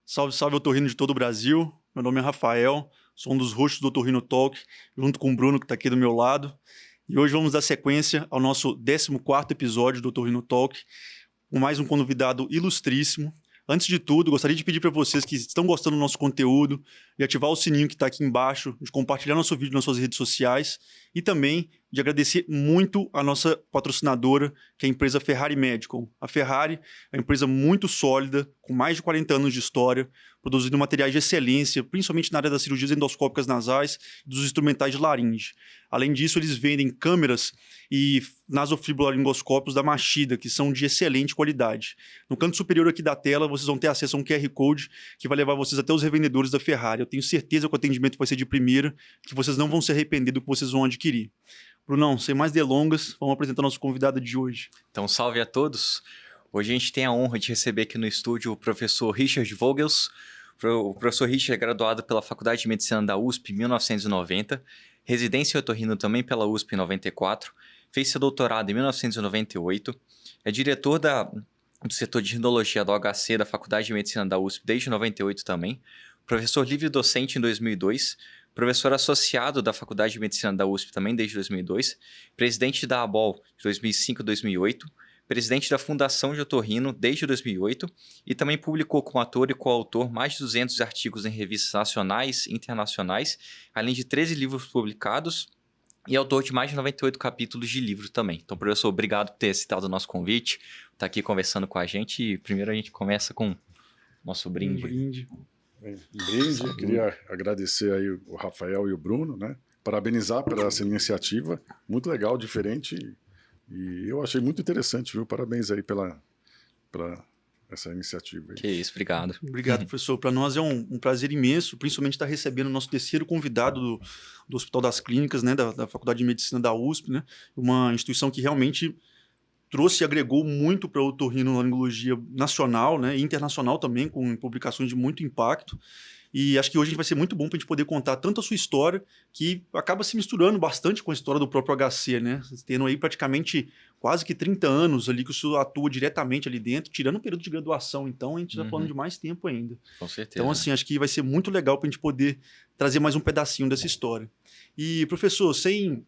Salve, salve, otorrino de todo o Brasil. Meu nome é Rafael, sou um dos hosts do Otorrino Talk, junto com o Bruno, que está aqui do meu lado. E hoje vamos dar sequência ao nosso 14º episódio do Otorrino Talk, com mais um convidado ilustríssimo. Antes de tudo, gostaria de pedir para vocês que estão gostando do nosso conteúdo de ativar o sininho que está aqui embaixo, de compartilhar nosso vídeo nas suas redes sociais e também de agradecer muito a nossa patrocinadora, que é a empresa Ferrari Medical. A Ferrari é uma empresa muito sólida, com mais de 40 anos de história, produzindo materiais de excelência, principalmente na área das cirurgias endoscópicas nasais e dos instrumentais de laringe. Além disso, eles vendem câmeras e nasofibularingoscópios da Machida, que são de excelente qualidade. No canto superior aqui da tela, vocês vão ter acesso a um QR Code que vai levar vocês até os revendedores da Ferrari. Eu tenho certeza que o atendimento vai ser de primeira, que vocês não vão se arrepender do que vocês vão adquirir. Brunão, sem mais delongas, vamos apresentar nosso convidado de hoje. Então, salve a todos. Hoje a gente tem a honra de receber aqui no estúdio o professor Richard Vogels. O professor Richard é graduado pela Faculdade de Medicina da USP em 1990, residência em otorrino também pela USP em 94, fez seu doutorado em 1998, é diretor do setor de rindologia do HC da Faculdade de Medicina da USP desde 98 também, professor livre docente em 2002, professor associado da Faculdade de Medicina da USP também desde 2002, presidente da ABOL de 2005 a 2008, presidente da Fundação de Otorrino desde 2008 e também publicou como ator e coautor mais de 200 artigos em revistas nacionais e internacionais, além de 13 livros publicados e autor de mais de 98 capítulos de livro também. Então, professor, obrigado por ter aceitado o nosso convite, estar aqui conversando com a gente. E primeiro a gente começa com o nosso brinde. Um brinde. Eu queria agradecer aí o Rafael e o Bruno, né? Parabenizar por essa iniciativa, muito legal, diferente, e eu achei muito interessante, viu? Parabéns aí pela essa iniciativa aí. Que isso, obrigado. Obrigado, professor. Para nós é um prazer imenso, principalmente estar recebendo o nosso terceiro convidado do Hospital das Clínicas, né? Da Faculdade de Medicina da USP, né? Uma instituição que realmente trouxe e agregou muito para a otorrinolaringologia nacional, né, e internacional também, com publicações de muito impacto. E acho que hoje vai ser muito bom para a gente poder contar tanto a sua história, que acaba se misturando bastante com a história do próprio HC, né? Tendo aí praticamente quase que 30 anos ali que o senhor atua diretamente ali dentro, tirando o período de graduação, então a gente está falando de mais tempo ainda. Com certeza. Então, assim, acho que vai ser muito legal para a gente poder trazer mais um pedacinho dessa história. E, professor, sem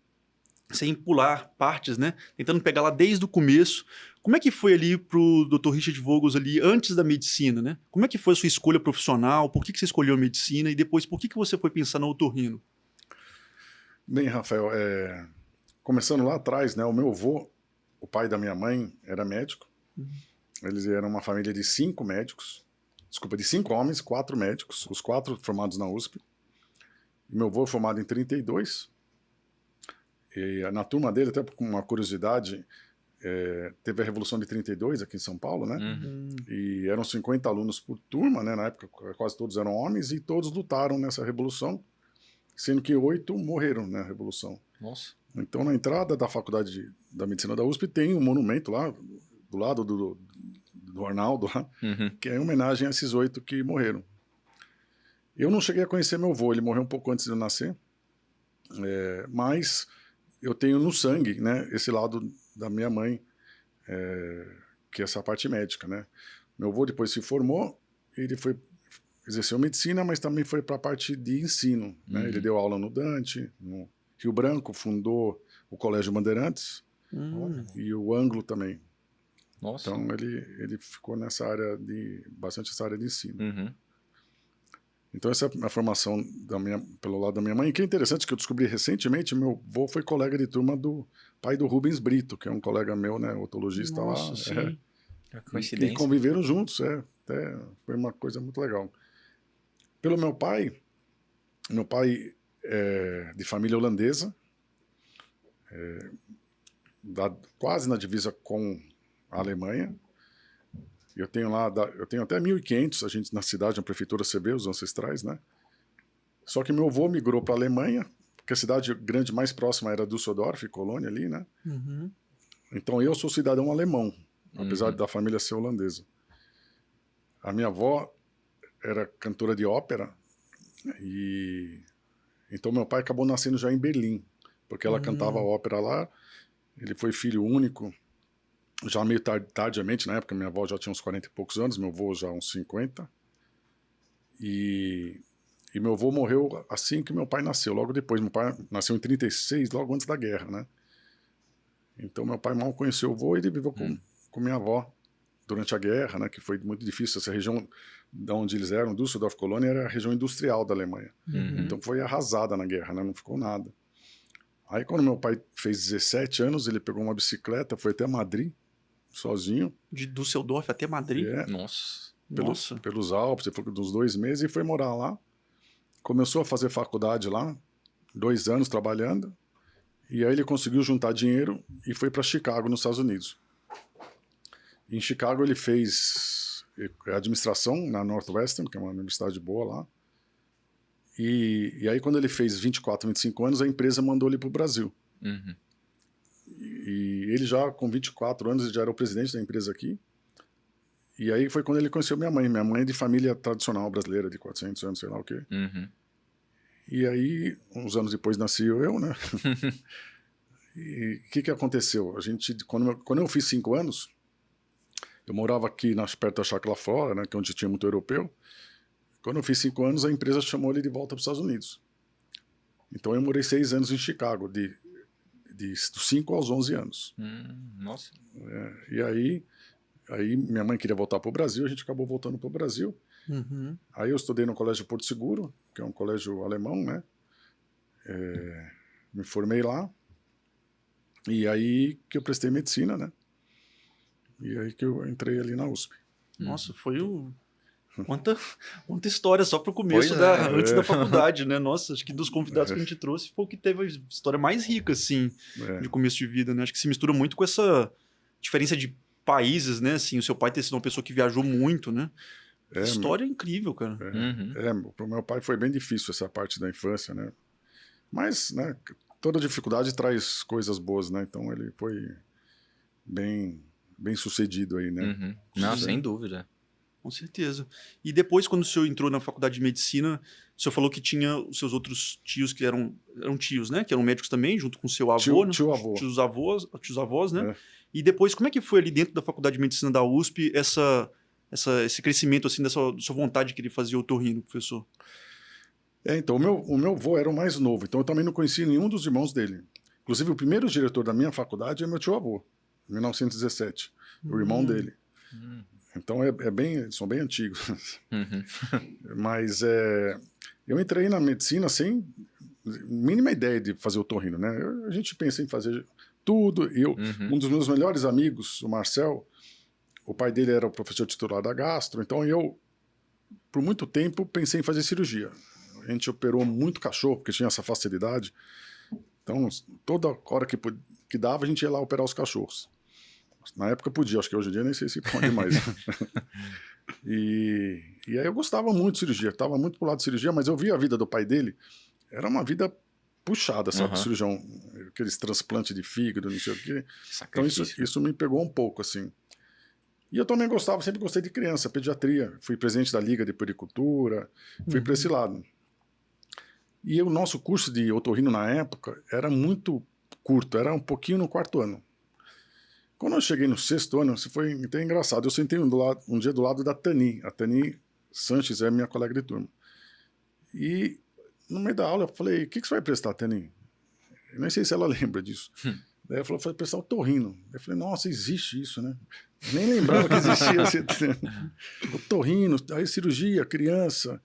pular partes, né? Tentando pegar lá desde o começo. Como é que foi ali pro Dr. Richard Vogels ali antes da medicina, né? Como é que foi a sua escolha profissional? Por que você escolheu a medicina? E depois, por que você foi pensar no otorrino? Bem, Rafael, começando lá atrás, né? O meu avô, o pai da minha mãe, era médico. Eles eram uma família de 5 médicos. Desculpa, de 5 homens, 4 médicos. Os 4 formados na USP. Meu avô formado em 32. E na turma dele, até com uma curiosidade, teve a Revolução de 32 aqui em São Paulo, né? E eram 50 alunos por turma, né? Na época quase todos eram homens e todos lutaram nessa Revolução, sendo que 8 morreram na Revolução. Nossa. Então, na entrada da Faculdade da Medicina da USP tem um monumento lá, do lado do Arnaldo, lá, que é em homenagem a esses 8 que morreram. Eu não cheguei a conhecer meu avô, ele morreu um pouco antes de eu nascer, mas eu tenho no sangue, né, esse lado da minha mãe, que é essa parte médica, né. Meu avô depois se formou, ele exerceu medicina, mas também foi para a parte de ensino, né. Ele deu aula no Dante, no Rio Branco, fundou o Colégio Bandeirantes e o Anglo também. Nossa. Então ele ficou nessa área bastante essa área de ensino. Então essa é a formação pelo lado da minha mãe. E que é interessante que eu descobri recentemente, meu avô foi colega de turma do pai do Rubens Brito, que é um colega meu, né, otologista. Nossa, lá. sim. Coincidência. E conviveram juntos, até foi uma coisa muito legal. Pelo meu pai é de família holandesa, quase na divisa com a Alemanha. Eu tenho até 1.500, a gente na cidade, na prefeitura, você vê os ancestrais, né? Só que meu avô migrou para a Alemanha, porque a cidade grande mais próxima era Düsseldorf, Colônia ali, né? Então eu sou cidadão alemão, apesar da família ser holandesa. A minha avó era cantora de ópera, e então meu pai acabou nascendo já em Berlim. porque ela cantava ópera lá. Ele foi filho único, já meio tardiamente, na época minha avó já tinha uns 40 e poucos anos, meu avô já uns 50. E meu avô morreu assim que meu pai nasceu, logo depois. Meu pai nasceu em 36, logo antes da guerra, né? Então meu pai mal conheceu o avô e ele viveu com minha avó durante a guerra, né? Que foi muito difícil. Essa região de onde eles eram, Düsseldorf, Colônia, era a região industrial da Alemanha. Então foi arrasada na guerra, né? Não ficou nada. Aí quando meu pai fez 17 anos, ele pegou uma bicicleta, foi até Madrid, sozinho. De Düsseldorf até Madrid? Nossa. Pelos Alpes, ele foi uns 2 meses e foi morar lá. Começou a fazer faculdade lá, 2 anos trabalhando. E aí ele conseguiu juntar dinheiro e foi para Chicago, nos Estados Unidos. Em Chicago ele fez administração na Northwestern, que é uma universidade boa lá. E aí quando ele fez 24, 25 anos, a empresa mandou ele para o Brasil. E ele já, com 24 anos, ele já era o presidente da empresa aqui. E aí foi quando ele conheceu minha mãe. Minha mãe é de família tradicional brasileira, de 400 anos, sei lá o quê. E aí, uns anos depois, nasci eu, né? E o que aconteceu? Quando eu fiz 5 anos, eu morava aqui perto da Chácara Flora, né? Que é onde tinha muito europeu. Quando eu fiz 5 anos, a empresa chamou ele de volta para os Estados Unidos. Então eu morei 6 anos em Chicago, dos 5 aos 11 anos. Nossa. E aí minha mãe queria voltar para o Brasil, a gente acabou voltando para o Brasil. Aí eu estudei no Colégio Porto Seguro, que é um colégio alemão, né? Me formei lá. E aí que eu prestei medicina, né? E aí que eu entrei ali na USP. Nossa, foi quanta história só pro começo, Pois antes da faculdade, né? Nossa, acho que dos convidados que a gente trouxe foi o que teve a história mais rica, assim, de começo de vida, né? Acho que se mistura muito com essa diferença de países, né? Assim, o seu pai ter sido uma pessoa que viajou muito, né? História incrível, cara. Pro meu pai foi bem difícil essa parte da infância, né? Mas, né, toda dificuldade traz coisas boas, né? Então ele foi bem sucedido aí, né? Não, sem dúvida. Com certeza. E depois, quando o senhor entrou na faculdade de medicina, o senhor falou que tinha os seus outros tios que eram tios, né? Que eram médicos também, junto com o seu avô, né? Tio-avô. Tios avós, né? E depois, como é que foi ali dentro da faculdade de medicina da USP esse crescimento, assim, da sua vontade de querer fazer otorrino, professor? Então, o meu avô era o mais novo, então eu também não conhecia nenhum dos irmãos dele. Inclusive, o primeiro diretor da minha faculdade é meu tio-avô, em 1917, o irmão dele. Então, são bem antigos. Mas eu entrei na medicina sem mínima ideia de fazer otorrino, né? A gente pensa em fazer tudo. Um dos meus melhores amigos, o Marcel, o pai dele era o professor titular da gastro, então eu, por muito tempo, pensei em fazer cirurgia. A gente operou muito cachorro, porque tinha essa facilidade. Então, toda hora que dava, a gente ia lá operar os cachorros. Na época podia, acho que hoje em dia nem sei se pode mais. E aí eu gostava muito de cirurgia, estava muito pro lado de cirurgia, mas eu via a vida do pai dele, era uma vida puxada, sabe? Cirurgião, aqueles transplantes de fígado, não sei o quê. Então isso me pegou um pouco, assim. E eu também sempre gostei de criança, pediatria. Fui presidente da Liga de Puericultura, fui para esse lado. E o nosso curso de otorrino na época era muito curto, era um pouquinho no 4º ano. Quando eu cheguei no 6º ano, isso foi até engraçado. Eu sentei um dia do lado da Tani. A Tani Sanches é minha colega de turma. E no meio da aula eu falei, o que você vai prestar, Tani? Eu nem sei se ela lembra disso. Daí ela falou, foi prestar otorrino. Eu falei, nossa, existe isso, né? Eu nem lembrava que existia otorrino, aí cirurgia, criança,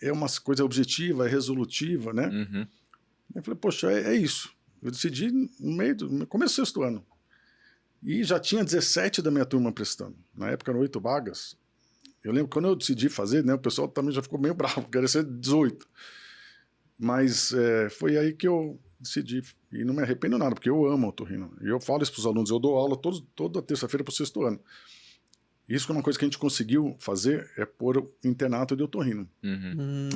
é uma coisa objetiva, é resolutiva, né? Eu falei, poxa, é isso. Eu decidi no começo do 6º ano. E já tinha 17 da minha turma prestando. Na época eram 8 vagas. Eu lembro que quando eu decidi fazer, né, o pessoal também já ficou meio bravo, queria ser 18. Mas foi aí que eu decidi. E não me arrependo nada, porque eu amo otorrino. E eu falo isso para os alunos, eu dou aula toda terça-feira para o 6º ano. Isso é uma coisa que a gente conseguiu fazer, é pôr internato de otorrino.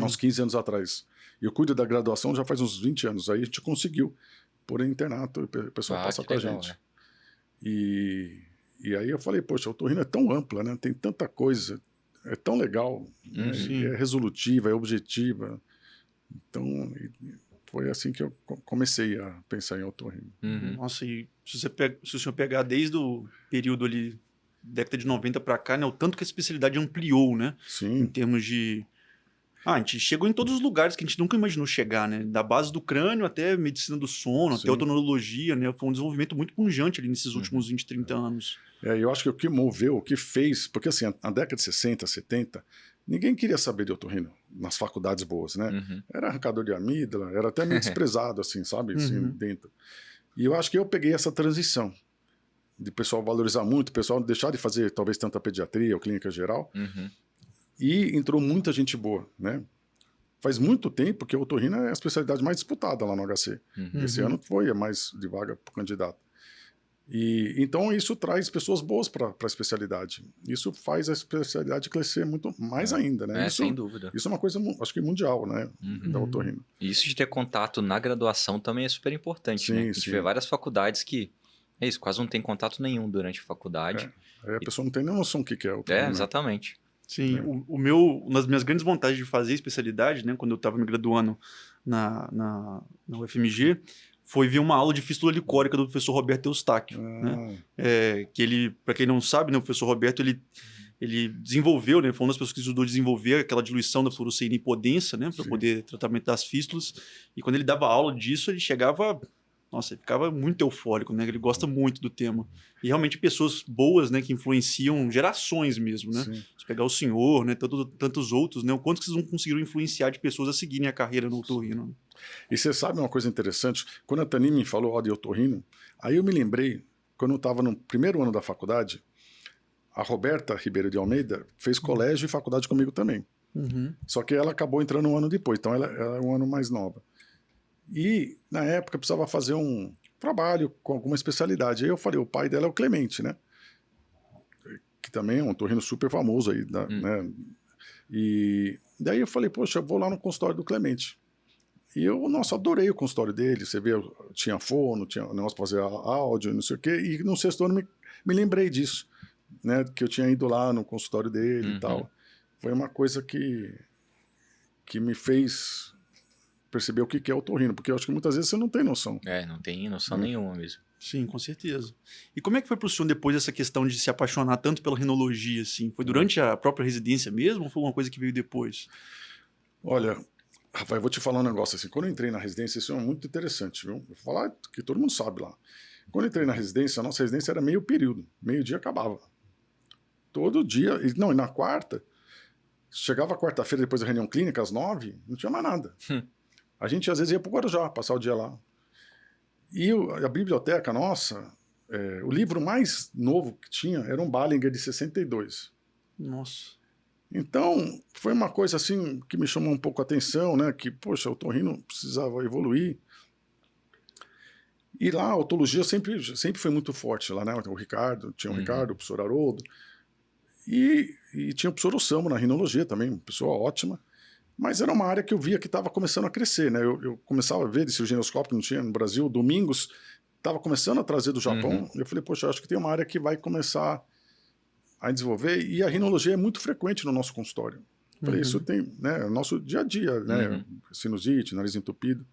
Há uns 15 anos atrás. E eu cuido da graduação já faz uns 20 anos. Aí a gente conseguiu pôr internato e o pessoal passa com a gente. Né? E aí eu falei, poxa, a otorrino é tão ampla, né? Tem tanta coisa, é tão legal, né? É resolutiva, é objetiva. Então, Foi assim que eu comecei a pensar em otorrino. Uhum. Nossa, e se o senhor pegar desde o período ali, década de 90 para cá, né, o tanto que a especialidade ampliou, né? Em Sim, termos de... a gente chegou em todos os lugares que a gente nunca imaginou chegar, né? Da base do crânio até medicina do sono, até sim. otorrinologia, né? Foi um desenvolvimento muito pungente ali nesses últimos 20, 30 anos. Eu acho que o que moveu, o que fez, porque assim, na década de 60, 70, ninguém queria saber de otorrino nas faculdades boas, né? Uhum. Era arrancador de amígdala, era até meio desprezado, assim, sabe? Assim, Uhum. dentro. E eu acho que eu peguei essa transição de pessoal valorizar muito, o pessoal deixar de fazer talvez tanta pediatria ou clínica geral, Uhum. e entrou muita gente boa, né? Faz muito tempo que a otorrino é a especialidade mais disputada lá no HC. Uhum. Esse ano foi a mais de vaga por candidato. E então isso traz pessoas boas para a especialidade. Isso faz a especialidade crescer muito mais ainda, né? Isso, Sem dúvida. isso é uma coisa, acho que mundial, né? Da otorrino. E isso de ter contato na graduação também é super importante, né? A gente vê várias faculdades que é isso, quase não tem contato nenhum durante a faculdade. Aí a pessoa não tem nem noção do que é otorrino. Exatamente. Sim, uma das minhas grandes vontades de fazer especialidade, né, quando eu estava me graduando na UFMG, foi ver uma aula de fístula licórica do professor Roberto Eustáquio, né? Que ele, para quem não sabe, né, o professor Roberto, ele desenvolveu, né, foi uma das pessoas que ajudou a desenvolver aquela diluição da fluoresceína hipodensa, né, para poder tratamento das fístulas. E quando ele dava aula disso, ele chegava, nossa, ele ficava muito eufórico, né? Ele gosta muito do tema. E realmente pessoas boas, né, que influenciam gerações mesmo, né? Sim. Se pegar o senhor, né, tantos outros, né, o quanto que vocês não conseguiram influenciar de pessoas a seguirem a carreira no otorrino. E você sabe uma coisa interessante? Quando a Tani me falou de otorrino, aí eu me lembrei, quando eu estava no primeiro ano da faculdade, a Roberta Ribeiro de Almeida fez colégio e faculdade comigo também. Uhum. Só que ela acabou entrando um ano depois, então ela é um ano mais nova. E, na época, precisava fazer um trabalho com alguma especialidade. Aí eu falei, o pai dela é o Clemente, né? Que também é um otorrino super famoso aí, né? E daí eu falei, poxa, eu vou lá no consultório do Clemente. E eu, nossa, adorei o consultório dele. Você vê, tinha fono, tinha um negócio para fazer áudio, não sei o quê. E no sexto ano me lembrei disso, né? Que eu tinha ido lá no consultório dele e tal. Foi uma coisa que me fez perceber o que é otorrino, porque eu acho que muitas vezes você não tem noção. Não tem noção nenhuma mesmo. Sim, com certeza. E como é que foi para o senhor depois essa questão de se apaixonar tanto pela rinologia, assim? Foi durante a própria residência mesmo ou foi uma coisa que veio depois? Olha, Rafael, eu vou te falar um negócio assim. Quando eu entrei na residência, isso é muito interessante, viu? Vou falar que todo mundo sabe lá. Quando eu entrei na residência, a nossa residência era meio período. Meio-dia acabava. Todo dia. E na quarta, chegava quarta-feira depois da reunião clínica, às 9, não tinha mais nada. A gente às vezes ia para o Guarujá, passar o dia lá. E a biblioteca nossa, o livro mais novo que tinha era um Ballinger de 62. Nossa. Então, foi uma coisa assim que me chamou um pouco a atenção, né? Que, poxa, o otorrino precisava evoluir. E lá a otologia sempre foi muito forte lá, né? O Ricardo, tinha o Ricardo, o professor Haroldo. E tinha o professor Ossamo na rinologia também, uma pessoa ótima. Mas era uma área que eu via que estava começando a crescer, né? Eu começava a ver de cirurgia endoscópica, que não tinha no Brasil, domingos, estava começando a trazer do Japão. E eu falei, poxa, acho que tem uma área que vai começar a desenvolver. E a rinologia é muito frequente no nosso consultório. Eu falei, isso tem, né? É o nosso dia a dia, né? Sinusite, nariz entupido.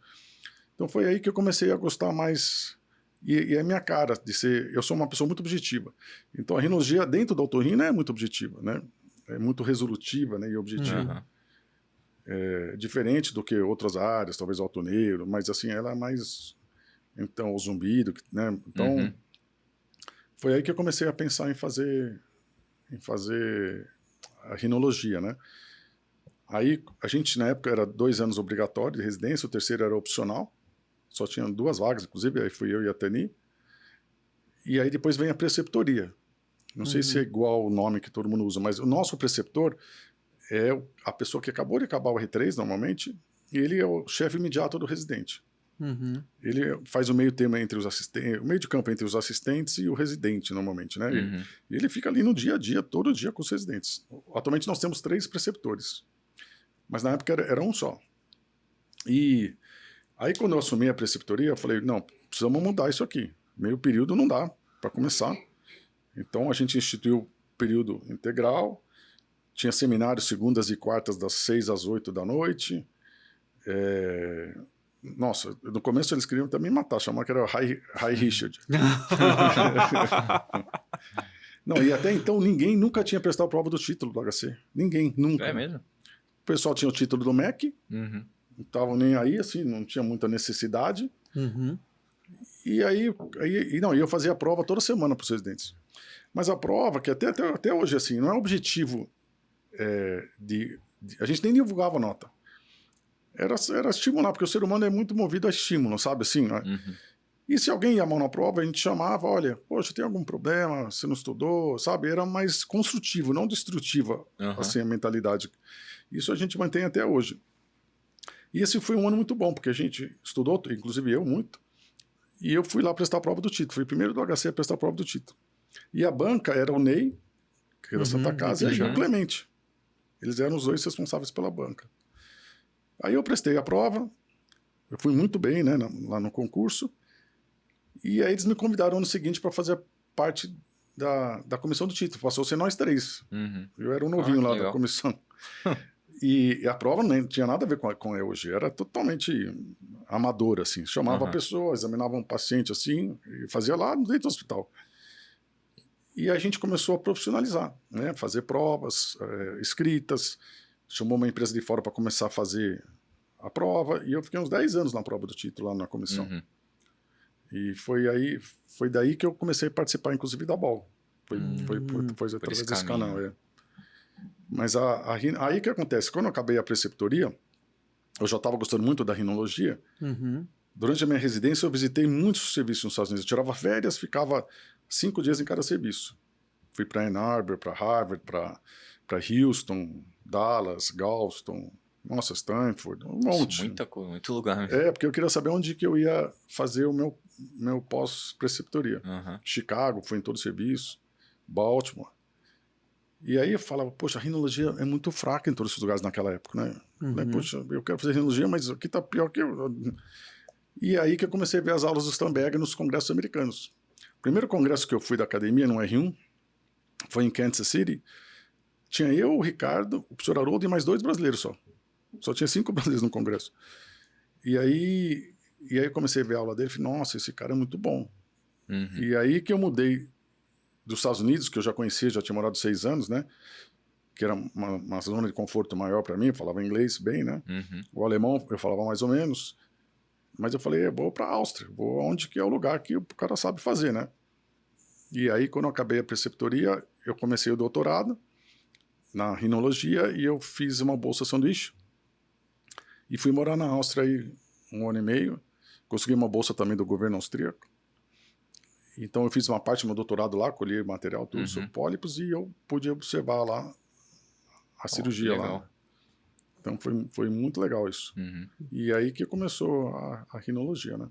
Então foi aí que eu comecei a gostar mais. E é minha cara de ser. Eu sou uma pessoa muito objetiva. Então a rinologia dentro da otorrino é muito objetiva, né? É muito resolutiva, né? E objetiva. É diferente do que outras áreas, talvez o altoneiro, mas assim, ela é mais, então, o zumbido, né? Então, foi aí que eu comecei a pensar em fazer a rinologia, né? Aí, a gente, na época, era 2 anos obrigatório de residência, o terceiro era opcional, só tinha 2 vagas, inclusive, aí fui eu e a Tani, e aí depois vem a preceptoria. Não sei se é igual o nome que todo mundo usa, mas o nosso preceptor é a pessoa que acabou de acabar o R3, normalmente, e ele é o chefe imediato do residente. Ele faz o meio termo entre os assistentes, o meio de campo entre os assistentes e o residente, normalmente, né? E ele fica ali no dia a dia, todo dia com os residentes. Atualmente nós temos 3 preceptores, mas na época era um só. E aí quando eu assumi a preceptoria, eu falei, não, precisamos mudar isso aqui. Meio período não dá para começar. Então a gente instituiu período integral. Tinha seminários segundas e quartas das 6 às 8 da noite. Nossa, no começo eles queriam também matar, chamavam que era High Richard. Não, e até então ninguém nunca tinha prestado a prova do título do HC. Ninguém, nunca. É mesmo? O pessoal tinha o título do MEC, Uhum. não estavam nem aí, assim, não tinha muita necessidade. Uhum. E aí não, eu fazia a prova toda semana para os residentes. Mas a prova, que até hoje, assim, não é objetivo a gente nem divulgava a nota. Era estimular, porque o ser humano é muito movido a estímulo, sabe, assim, né? Uhum. E se alguém ia mal na prova, a gente chamava, olha, poxa, tem algum problema, você não estudou, sabe? Era mais construtivo, não destrutiva, assim, a mentalidade. Isso a gente mantém até hoje. E esse foi um ano muito bom, porque a gente estudou, inclusive eu, muito, e eu fui lá prestar a prova do título. Fui o primeiro do HC a prestar a prova do título. E a banca era o Ney, que era da Santa Casa, e o Clemente. Eles eram os dois responsáveis pela banca. Aí eu prestei a prova, eu fui muito bem, né, lá no concurso, e aí eles me convidaram no ano seguinte para fazer parte da comissão do título. Passou a ser nós três. Eu era um novinho lá da comissão. E a prova nem tinha nada a ver com eu hoje, era totalmente amadora, assim. Chamava a pessoa, examinava um paciente assim, e fazia lá dentro do hospital. E a gente começou a profissionalizar, né? Fazer provas escritas, chamou uma empresa de fora para começar a fazer a prova, e eu fiquei uns 10 anos na prova do título lá na comissão. E foi daí que eu comecei a participar, inclusive, da BOL. Foi através desse canal, Mas aí que acontece? Quando eu acabei a preceptoria, eu já estava gostando muito da rinologia. Durante a minha residência, eu visitei muitos serviços nos Estados Unidos. Eu tirava férias, ficava 5 dias em cada serviço. Fui para Ann Arbor, para Harvard, para Houston, Dallas, Galveston, nossa, Stanford, um monte. Muita coisa, muito lugar. Mesmo. Porque eu queria saber onde que eu ia fazer o meu pós-preceptoria. Chicago, fui em todo o serviço, Baltimore. E aí eu falava, poxa, a rinologia é muito fraca em todos esses lugares naquela época, né? Poxa, eu quero fazer rinologia, mas aqui tá pior que eu. E aí que eu comecei a ver as aulas do Sternberg nos congressos americanos. O primeiro congresso que eu fui da academia, no R1, foi em Kansas City. Tinha eu, o Ricardo, o professor Haroldo e mais 2 brasileiros só. Só tinha 5 brasileiros no congresso. E aí eu comecei a ver a aula dele e falei, nossa, esse cara é muito bom. E aí que eu mudei dos Estados Unidos, que eu já conhecia, já tinha morado 6 anos, né? Que era uma zona de conforto maior para mim, eu falava inglês bem, né? O alemão eu falava mais ou menos. Mas eu falei, eu vou para a Áustria, vou onde que é o lugar que o cara sabe fazer, né? E aí, quando eu acabei a preceptoria, eu comecei o doutorado na rinologia e eu fiz uma bolsa sanduíche. E fui morar na Áustria aí 1 ano e meio. Consegui uma bolsa também do governo austríaco. Então eu fiz uma parte do meu doutorado lá, colhi material tudo sobre pólipos e eu pude observar lá a cirurgia lá. Então foi muito legal isso. E aí que começou a rinologia, né?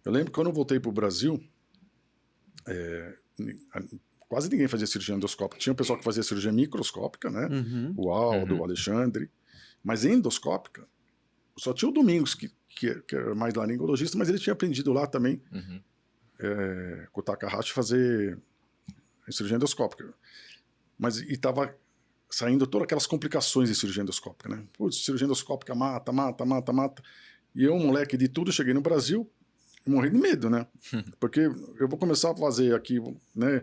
Eu lembro que quando eu voltei para o Brasil, quase ninguém fazia cirurgia endoscópica. Tinha um pessoal que fazia cirurgia microscópica, né? O Aldo, o Alexandre. Mas endoscópica, só tinha o Domingos, que era mais laringologista, mas ele tinha aprendido lá também, com o Takahashi, fazer cirurgia endoscópica. Mas estava saindo todas aquelas complicações de cirurgia endoscópica, né? Putz, cirurgia endoscópica mata. E eu, moleque de tudo, cheguei no Brasil e morri de medo, né? Porque eu vou começar a fazer aqui, né?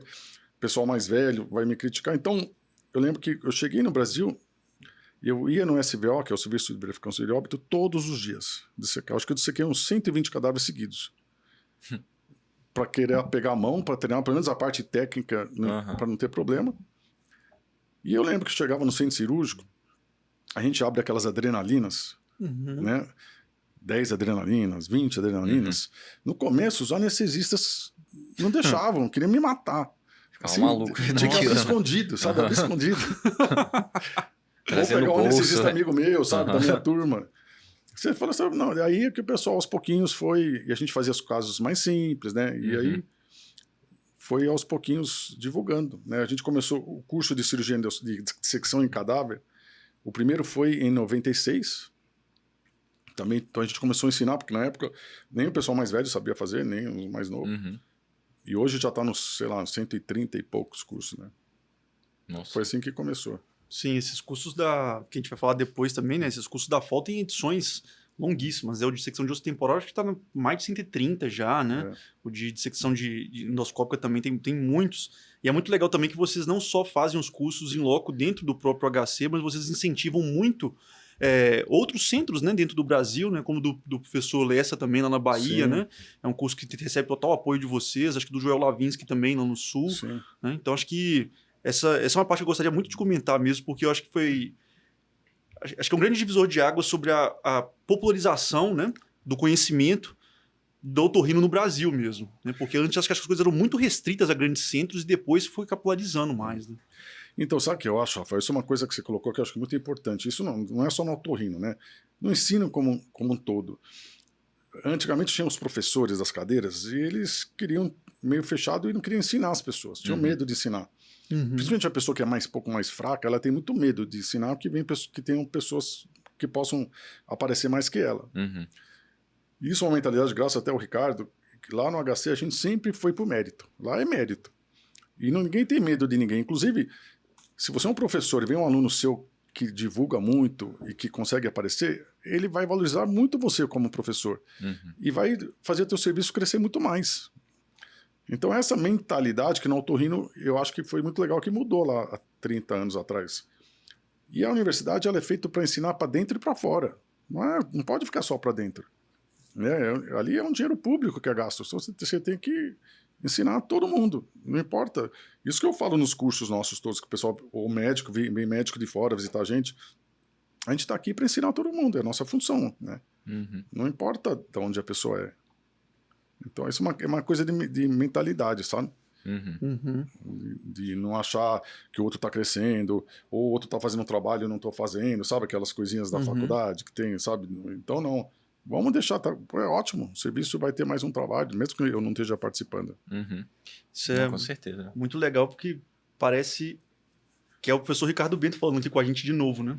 O pessoal mais velho vai me criticar. Então, eu lembro que eu cheguei no Brasil e eu ia no SVO, que é o Serviço de Verificação de Óbito, todos os dias. Acho que eu dissequei uns 120 cadáveres seguidos. Para querer pegar a mão, para treinar pelo menos a parte técnica, né, para não ter problema. E eu lembro que chegava no centro cirúrgico, a gente abre aquelas adrenalinas, né? 10 adrenalinas, 20 adrenalinas. No começo, os anestesistas não deixavam, queriam me matar. Ficava maluco. Tinha que abrir escondido, sabe? Abrir escondido. Vou pegar um anestesista amigo meu, sabe? Da minha turma. Você fala assim, não, aí é que o pessoal aos pouquinhos foi, e a gente fazia os casos mais simples, né? E aí foi aos pouquinhos divulgando, né? A gente começou o curso de cirurgia de dissecção em cadáver. O primeiro foi em 96. Também, então a gente começou a ensinar, porque na época nem o pessoal mais velho sabia fazer, nem os mais novos. E hoje já está nos, sei lá, 130 e poucos cursos, né? Nossa. Foi assim que começou. Sim, esses cursos que a gente vai falar depois também, né? Esses cursos da FOL têm edições longuíssimas. O de dissecção de osso temporal acho que está mais de 130 já, né? O de dissecção de endoscópica também tem muitos. E é muito legal também que vocês não só fazem os cursos em loco dentro do próprio HC, mas vocês incentivam muito outros centros, né, dentro do Brasil, né, como do professor Lessa também lá na Bahia, né? É um curso que recebe total apoio de vocês, acho que do Joel Lavinsky também lá no Sul. Né? Então acho que essa é uma parte que eu gostaria muito de comentar mesmo, porque eu acho que acho que é um grande divisor de águas sobre a popularização, né, do conhecimento do otorrino no Brasil mesmo. Né? Porque antes acho que as coisas eram muito restritas a grandes centros e depois foi capitalizando mais. Né? Então, sabe o que eu acho, Rafael? Isso é uma coisa que você colocou que eu acho muito importante. Isso não é só no otorrino, né? No ensino como um todo. Antigamente tinha os professores das cadeiras e eles queriam meio fechado e não queriam ensinar as pessoas. Tinham medo de ensinar. Principalmente a pessoa que é pouco mais fraca, ela tem muito medo de ensinar porque tenham pessoas que possam aparecer mais que ela. E isso é uma mentalidade, graças até ao Ricardo, que lá no HC a gente sempre foi por mérito. Lá é mérito. E ninguém tem medo de ninguém. Inclusive, se você é um professor e vem um aluno seu que divulga muito e que consegue aparecer, ele vai valorizar muito você como professor. E vai fazer o teu serviço crescer muito mais. Então essa mentalidade que no otorrino eu acho que foi muito legal que mudou lá há 30 anos atrás. E a universidade ela é feita para ensinar para dentro e para fora. Não pode ficar só para dentro. Ali é um dinheiro público que é gasto. Você tem que ensinar a todo mundo, não importa. Isso que eu falo nos cursos nossos todos, que o pessoal, o médico, vem médico de fora visitar a gente está aqui para ensinar a todo mundo, é a nossa função, né? Não importa de onde a pessoa é. Então isso é uma coisa de mentalidade, sabe? De não achar que o outro está crescendo, ou o outro está fazendo um trabalho e eu não estou fazendo, sabe? Aquelas coisinhas da faculdade que tem, sabe? Então não. Vamos deixar, é ótimo, o serviço vai ter mais um trabalho, mesmo que eu não esteja participando. Isso é com certeza. Muito legal, porque parece que é o professor Ricardo Bento falando aqui com a gente de novo, né?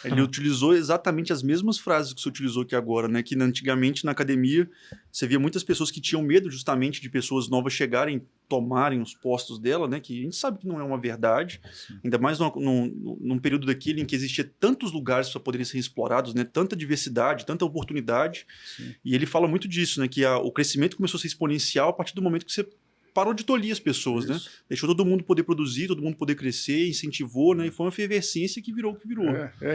Ele utilizou exatamente as mesmas frases que você utilizou aqui agora, né? Que antigamente na academia você via muitas pessoas que tinham medo justamente de pessoas novas chegarem, tomarem os postos dela, né? Que a gente sabe que não é uma verdade, ainda mais num período daquele em que existia tantos lugares para poderem ser explorados, né? Tanta diversidade, tanta oportunidade. E ele fala muito disso, né? Que o crescimento começou a ser exponencial a partir do momento que você parou de tolir as pessoas, né? Deixou todo mundo poder produzir, todo mundo poder crescer, incentivou, né? E foi uma efervescência que virou o que virou.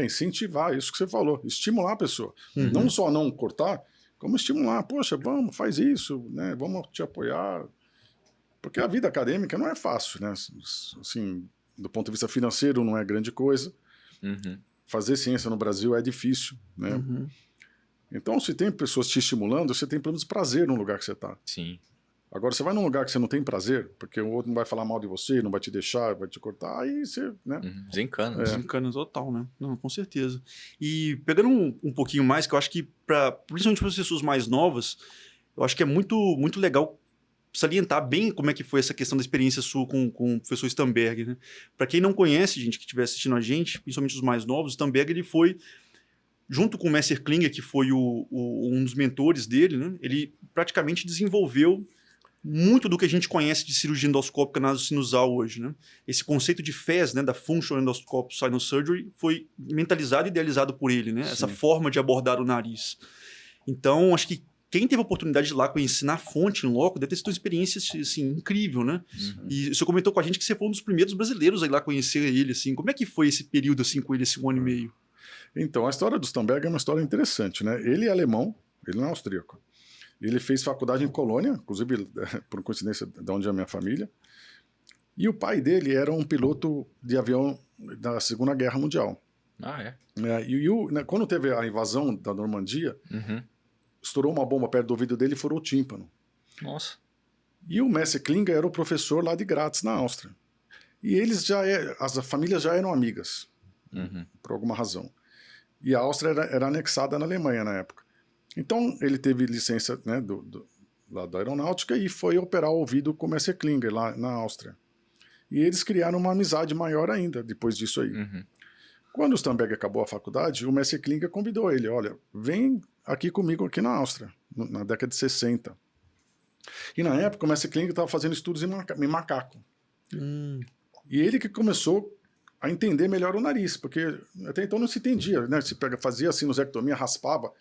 Incentivar, isso que você falou, estimular a pessoa. Não só não cortar, como estimular. Poxa, vamos, faz isso, né? Vamos te apoiar. Porque a vida acadêmica não é fácil, né? Assim, do ponto de vista financeiro não é grande coisa. Fazer ciência no Brasil é difícil, né? Então, se tem pessoas te estimulando, você tem pelo menos prazer no lugar que você está. Sim. Agora, você vai num lugar que você não tem prazer, porque o outro não vai falar mal de você, não vai te deixar, vai te cortar, aí você, né? Desencana. Desencana total, né? Não, com certeza. E pegando um pouquinho mais, que eu acho que, principalmente para as pessoas mais novas, eu acho que é muito, muito legal salientar bem como é que foi essa questão da experiência sua com o professor Stamberg, né? Para quem não conhece, gente, que estiver assistindo a gente, principalmente os mais novos, o Stamberg, ele foi, junto com o Messer Klinger, que foi um dos mentores dele, né? Ele praticamente desenvolveu muito do que a gente conhece de cirurgia endoscópica nasosinusal hoje, né? Esse conceito de FES, né, da Functional Endoscopic Sinus Surgery, foi mentalizado e idealizado por ele, né? Essa forma de abordar o nariz. Então, acho que quem teve a oportunidade de ir lá conhecer na fonte, em loco, deve ter sido uma experiência assim, incrível, né? E você comentou com a gente que você foi um dos primeiros brasileiros a ir lá conhecer ele, assim. Como é que foi esse período assim com ele, esse 1 ano e meio? Então, a história do Stamberg é uma história interessante, né? Ele é alemão, ele não é austríaco. Ele fez faculdade em Colônia, inclusive, por coincidência, de onde é a minha família. E o pai dele era um piloto de avião da Segunda Guerra Mundial. Quando teve a invasão da Normandia, estourou uma bomba perto do ouvido dele e furou o tímpano. Nossa. E o Messer Klinger era o professor lá de Graz, na Áustria. E eles as famílias já eram amigas, por alguma razão. E a Áustria era anexada na Alemanha na época. Então, ele teve licença, né, lá da aeronáutica e foi operar o ouvido com o Messer Klinger, lá na Áustria. E eles criaram uma amizade maior ainda, depois disso aí. Quando o Stamberg acabou a faculdade, o Messer Klinger convidou ele, olha, vem aqui comigo aqui na Áustria, na década de 60. E na época, o Messer Klinger estava fazendo estudos em macaco. E ele que começou a entender melhor o nariz, porque até então não se entendia, né? Se fazia sinusectomia, raspava,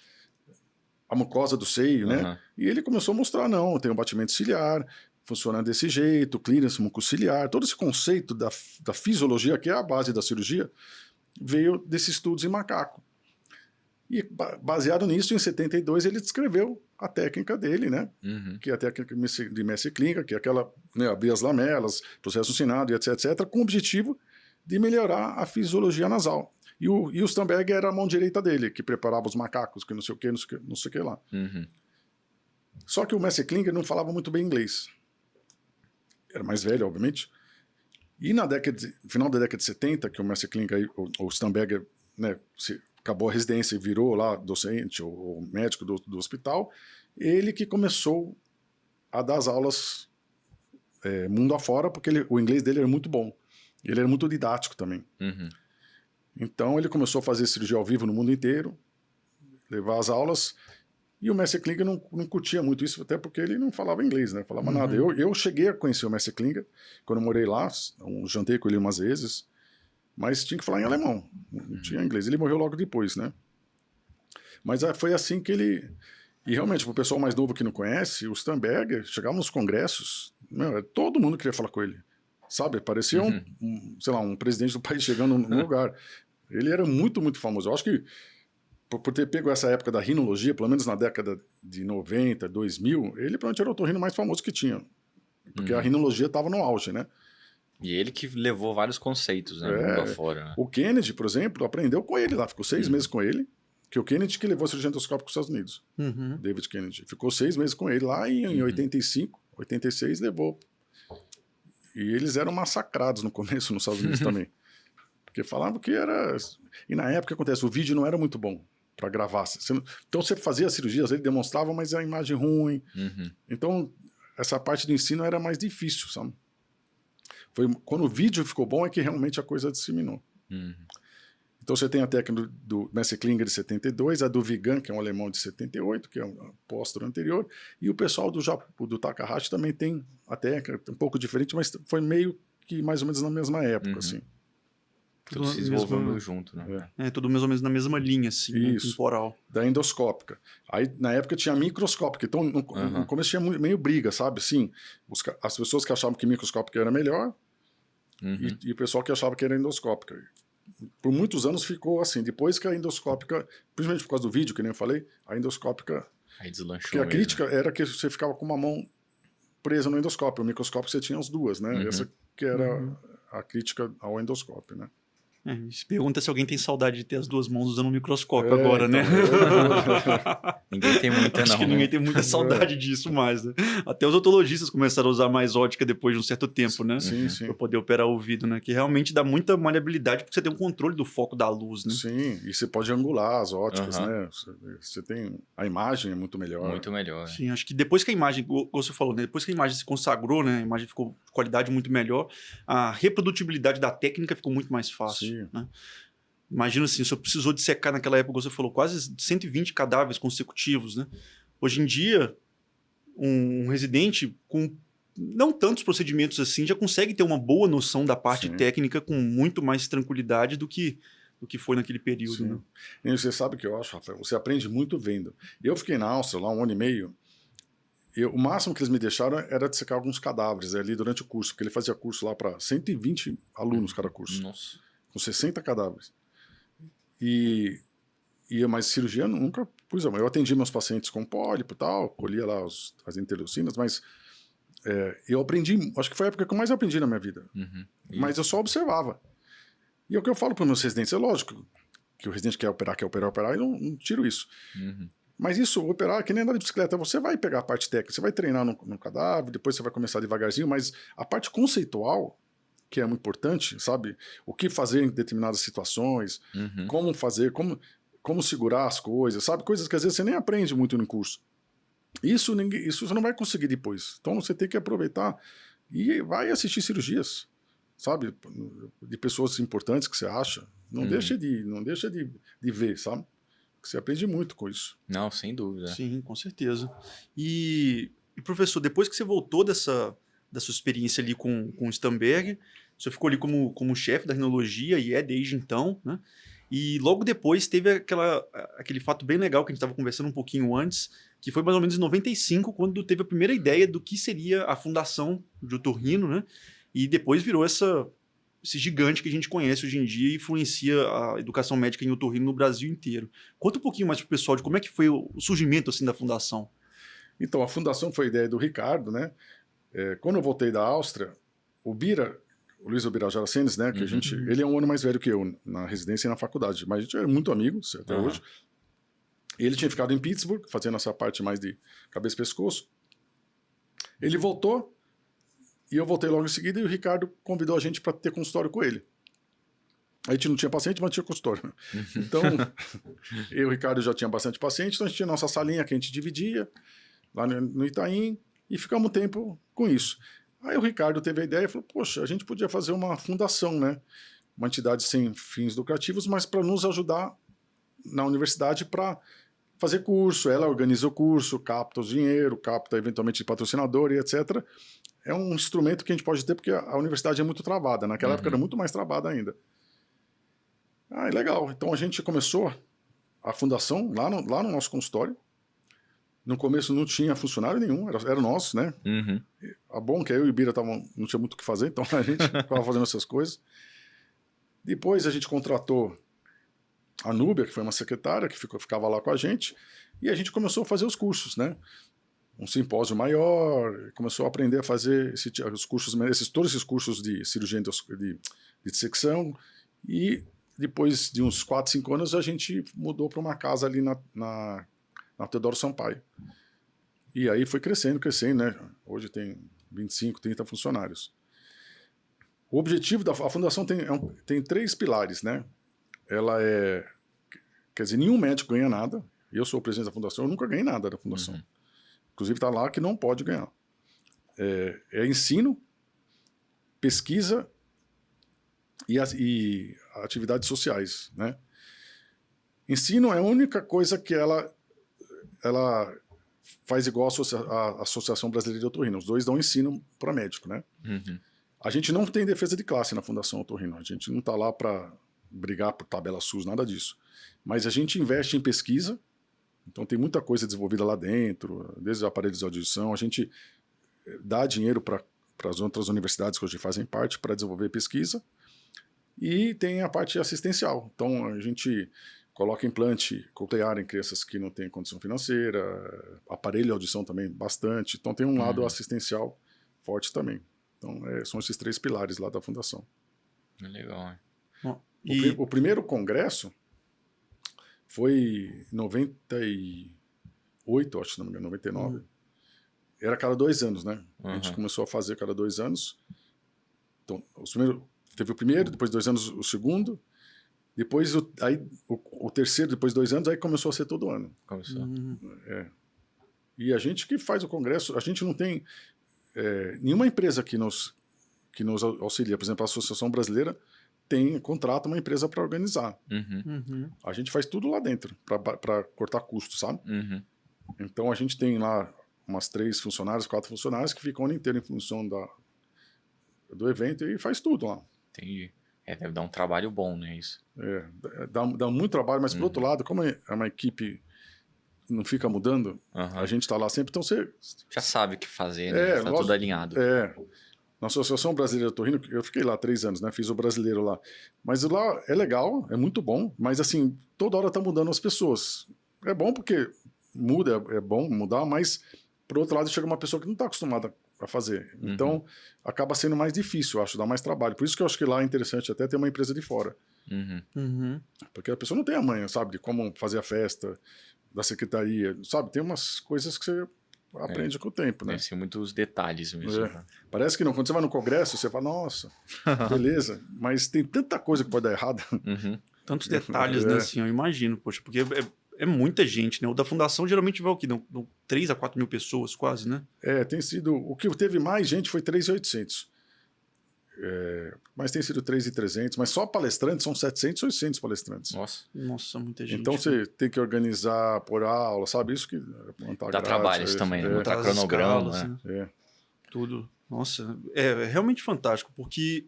a mucosa do seio, né? E ele começou a mostrar, não, tem um batimento ciliar, funciona desse jeito, clearance mucociliar, todo esse conceito da fisiologia, que é a base da cirurgia, veio desses estudos em macaco. E baseado nisso, em 72, ele descreveu a técnica dele, né? Que é a técnica de Messi-Klinka, que é aquela, né, abrir as lamelas, processo sinado, etc., com o objetivo de melhorar a fisiologia nasal. E o Stamberg era a mão direita dele, que preparava os macacos, que não sei o que, não sei o que lá. Só que o Messi-Klinka não falava muito bem inglês. Era mais velho, obviamente. E no final da década de 70, que o Messi-Klinka, o Stamberg, né, acabou a residência e virou lá docente ou médico do hospital, ele que começou a dar as aulas mundo afora, porque o inglês dele era muito bom. Ele era muito didático também. Então ele começou a fazer cirurgia ao vivo no mundo inteiro, levar as aulas, e o Messi-Klinka não curtia muito isso, até porque ele não falava inglês, né? Falava nada. Eu cheguei a conhecer o Messi-Klinka quando eu morei lá, jantei com ele umas vezes, mas tinha que falar em alemão, não tinha inglês. Ele morreu logo depois, né? Mas foi assim que ele... E realmente, para o pessoal mais novo que não conhece, o Stamberg chegava nos congressos, todo mundo queria falar com ele. Sabe? Parecia sei lá, um presidente do país chegando no lugar. Ele era muito, muito famoso. Eu acho que, por ter pego essa época da rinologia, pelo menos na década de 90, 2000, ele provavelmente era o otorrino mais famoso que tinha. Porque a rinologia estava no auge, né? E ele que levou vários conceitos, né? Mundo afora, né? O Kennedy, por exemplo, aprendeu com ele lá. Ficou 6 meses com ele. Que o Kennedy que levou a cirurgia endoscópica para os Estados Unidos. David Kennedy. Ficou 6 meses com ele lá e em 85, 86 levou. E eles eram massacrados no começo nos Estados Unidos também. Porque falavam que era... E na época, acontece, o vídeo não era muito bom para gravar. Então você fazia cirurgias, ele demonstrava, mas a imagem ruim. Então essa parte do ensino era mais difícil, sabe? Foi quando o vídeo ficou bom é que realmente a coisa disseminou. Então você tem a técnica do Messi-Klinka de 72, a do Vigan, que é um alemão de 78, que é um póstero anterior, e o pessoal do Takahashi também tem a técnica, um pouco diferente, mas foi meio que mais ou menos na mesma época, assim. Tudo se desenvolvendo junto, né? Tudo mais ou menos na mesma linha, assim, né, temporal. Da endoscópica. Aí, na época, tinha microscópica. Então, no começo tinha meio briga, sabe? Assim, as pessoas que achavam que microscópica era melhor e o pessoal que achava que era endoscópica. Por muitos anos ficou assim. Depois que a endoscópica, principalmente por causa do vídeo, que nem eu falei, a endoscópica... Aí deslanchou. Porque a crítica era que você ficava com uma mão presa no endoscópio. O microscópio você tinha as duas, né? Essa que era a crítica ao endoscópio, né? Se pergunta se alguém tem saudade de ter as duas mãos usando um microscópio agora, então, né? Ninguém tem muita, não. Acho que ninguém tem muita saudade disso mais, né? Até os otologistas começaram a usar mais ótica depois de um certo tempo, né? Sim. Para poder operar o ouvido, né? Que realmente dá muita maleabilidade porque você tem um controle do foco da luz, né? Sim, e você pode angular as óticas, né? Você tem... A imagem é muito melhor. Muito melhor. Sim, acho que depois que a imagem, como você falou, né? Depois que a imagem se consagrou, né? A imagem ficou de qualidade muito melhor, a reprodutibilidade da técnica ficou muito mais fácil. Né? Imagina assim, o senhor precisou dissecar naquela época, você falou, quase 120 cadáveres consecutivos, né? Hoje em dia, um residente com não tantos procedimentos assim já consegue ter uma boa noção da parte técnica com muito mais tranquilidade do que foi naquele período. Né? E você sabe o que eu acho, Rafael? Você aprende muito vendo. Eu fiquei na Áustria lá 1 ano e meio. O máximo que eles me deixaram era dissecar alguns cadáveres ali durante o curso, porque ele fazia curso lá para 120 alunos cada curso. Nossa. Com 60 cadáveres. Mas cirurgia nunca pus a mão. Eu atendi meus pacientes com pólipo e tal, colhia lá as interleucinas, mas eu aprendi, acho que foi a época que eu mais aprendi na minha vida. Mas eu só observava. E é o que eu falo para os meus residentes, é lógico que o residente quer operar, e não tiro isso. Mas isso, operar, é que nem andar de bicicleta, você vai pegar a parte técnica, você vai treinar no cadáver, depois você vai começar devagarzinho, mas a parte conceitual, que é muito importante, sabe? O que fazer em determinadas situações, como fazer, como segurar as coisas, sabe? Coisas que às vezes você nem aprende muito no curso. Isso você não vai conseguir depois. Então você tem que aproveitar e vai assistir cirurgias, sabe? De pessoas importantes que você acha. Não deixa de ver, sabe? Você aprende muito com isso. Não, sem dúvida. Sim, com certeza. E professor, depois que você voltou da sua experiência ali com o Stamberg, você ficou ali como chefe da rinologia e desde então, né? E logo depois teve aquele fato bem legal que a gente estava conversando um pouquinho antes, que foi mais ou menos em 95, quando teve a primeira ideia do que seria a fundação de Otorrino, né? E depois virou esse gigante que a gente conhece hoje em dia e influencia a educação médica em otorrino no Brasil inteiro. Conta um pouquinho mais pro pessoal de como é que foi o surgimento assim, da fundação. Então, a fundação foi a ideia do Ricardo, né? Quando eu voltei da Áustria, o Luiz Ubirajara Senes, né? Que ele é um ano mais velho que eu na residência e na faculdade, mas a gente é muito amigos até hoje. Ele tinha ficado em Pittsburgh, fazendo essa parte mais de cabeça e pescoço. Ele voltou, e eu voltei logo em seguida, e o Ricardo convidou a gente para ter consultório com ele. A gente não tinha paciente, mas tinha consultório. Então, eu e o Ricardo já tinha bastante paciente, então a gente tinha nossa salinha que a gente dividia, lá no Itaim, e ficamos um tempo com isso. Aí o Ricardo teve a ideia e falou, poxa, a gente podia fazer uma fundação, né? Uma entidade sem fins lucrativos, mas para nos ajudar na universidade para fazer curso. Ela organiza o curso, capta o dinheiro, capta eventualmente patrocinador e etc. É um instrumento que a gente pode ter porque a universidade é muito travada. Naquela época era muito mais travada ainda. Legal. Então a gente começou a fundação lá no nosso consultório. No começo não tinha funcionário nenhum, era nosso, né? A bom que eu e o Bira não tinha muito o que fazer, então a gente ficava fazendo essas coisas. Depois a gente contratou a Núbia, que foi uma secretária que ficava lá com a gente, e a gente começou a fazer os cursos, né? Um simpósio maior, começou a aprender a fazer todos esses cursos de cirurgia de dissecção, e depois de uns 4, 5 anos a gente mudou para uma casa ali na Teodoro Sampaio. E aí foi crescendo, né? Hoje tem 25, 30 funcionários. O objetivo da fundação tem 3 pilares, né? Ela quer dizer, nenhum médico ganha nada. Eu sou o presidente da fundação, eu nunca ganhei nada da fundação. Inclusive está lá que não pode ganhar. É ensino, pesquisa e atividades sociais, né? Ensino é a única coisa que ela faz igual a Associação Brasileira de Otorrino. Os dois dão ensino para médico, né? A gente não tem defesa de classe na Fundação Otorrino. A gente não está lá para brigar por tabela SUS, nada disso. Mas a gente investe em pesquisa, então tem muita coisa desenvolvida lá dentro, desde aparelhos de audição. A gente dá dinheiro para as outras universidades que hoje fazem parte para desenvolver pesquisa. E tem a parte assistencial. Então a gente coloca implante coclear em crianças que não têm condição financeira, aparelho de audição também bastante. Então tem um lado assistencial forte também. Então são esses 3 pilares lá da fundação. Legal, hein? O primeiro congresso foi em 98, acho, se não me engano, 99. Era cada 2 anos, né? A gente começou a fazer cada 2 anos. Então, teve o primeiro, depois de 2 anos o segundo, depois o terceiro, depois de 2 anos, aí começou a ser todo ano. Começou. E a gente que faz o congresso, a gente não tem nenhuma empresa que nos auxilia. Por exemplo, a Associação Brasileira contrata uma empresa para organizar. A gente faz tudo lá dentro, para cortar custos, sabe? Então a gente tem lá umas 3 funcionários, 4 funcionários que ficam o ano inteiro em função do evento e faz tudo lá. Entendi. Deve dar um trabalho bom, né? Isso. Dá muito trabalho, mas por outro lado, como é uma equipe não fica mudando, a gente está lá sempre, então você já sabe o que fazer, né? Está tudo alinhado. Na Associação Brasileira de Otorrino, eu fiquei lá 3 anos, né? Fiz o brasileiro lá. Mas lá é legal, é muito bom, mas assim, toda hora tá mudando as pessoas. É bom porque muda, é bom mudar, mas por outro lado chega uma pessoa que não está acostumada a fazer. Então, acaba sendo mais difícil, eu acho, dá mais trabalho. Por isso que eu acho que lá é interessante até ter uma empresa de fora. Porque a pessoa não tem a manha, sabe, de como fazer a festa, da secretaria, sabe? Tem umas coisas que você aprende com o tempo, né? Deve ser muitos detalhes mesmo. Parece que não. Quando você vai no congresso, você fala, nossa, beleza. Mas tem tanta coisa que pode dar errado. Tantos detalhes, né? Assim, eu imagino, poxa, porque é muita gente, né? O da fundação geralmente vai o quê? 3 a 4 mil pessoas, quase, né? Tem sido... O que teve mais gente foi 3.800. Mas tem sido 3.300. Mas só palestrantes são 700, 800 palestrantes. Nossa, muita gente. Então você tem que organizar por aula, sabe? Isso que... Dá trabalho isso também, né? Montar cronograma, Tudo. Nossa, é realmente fantástico, porque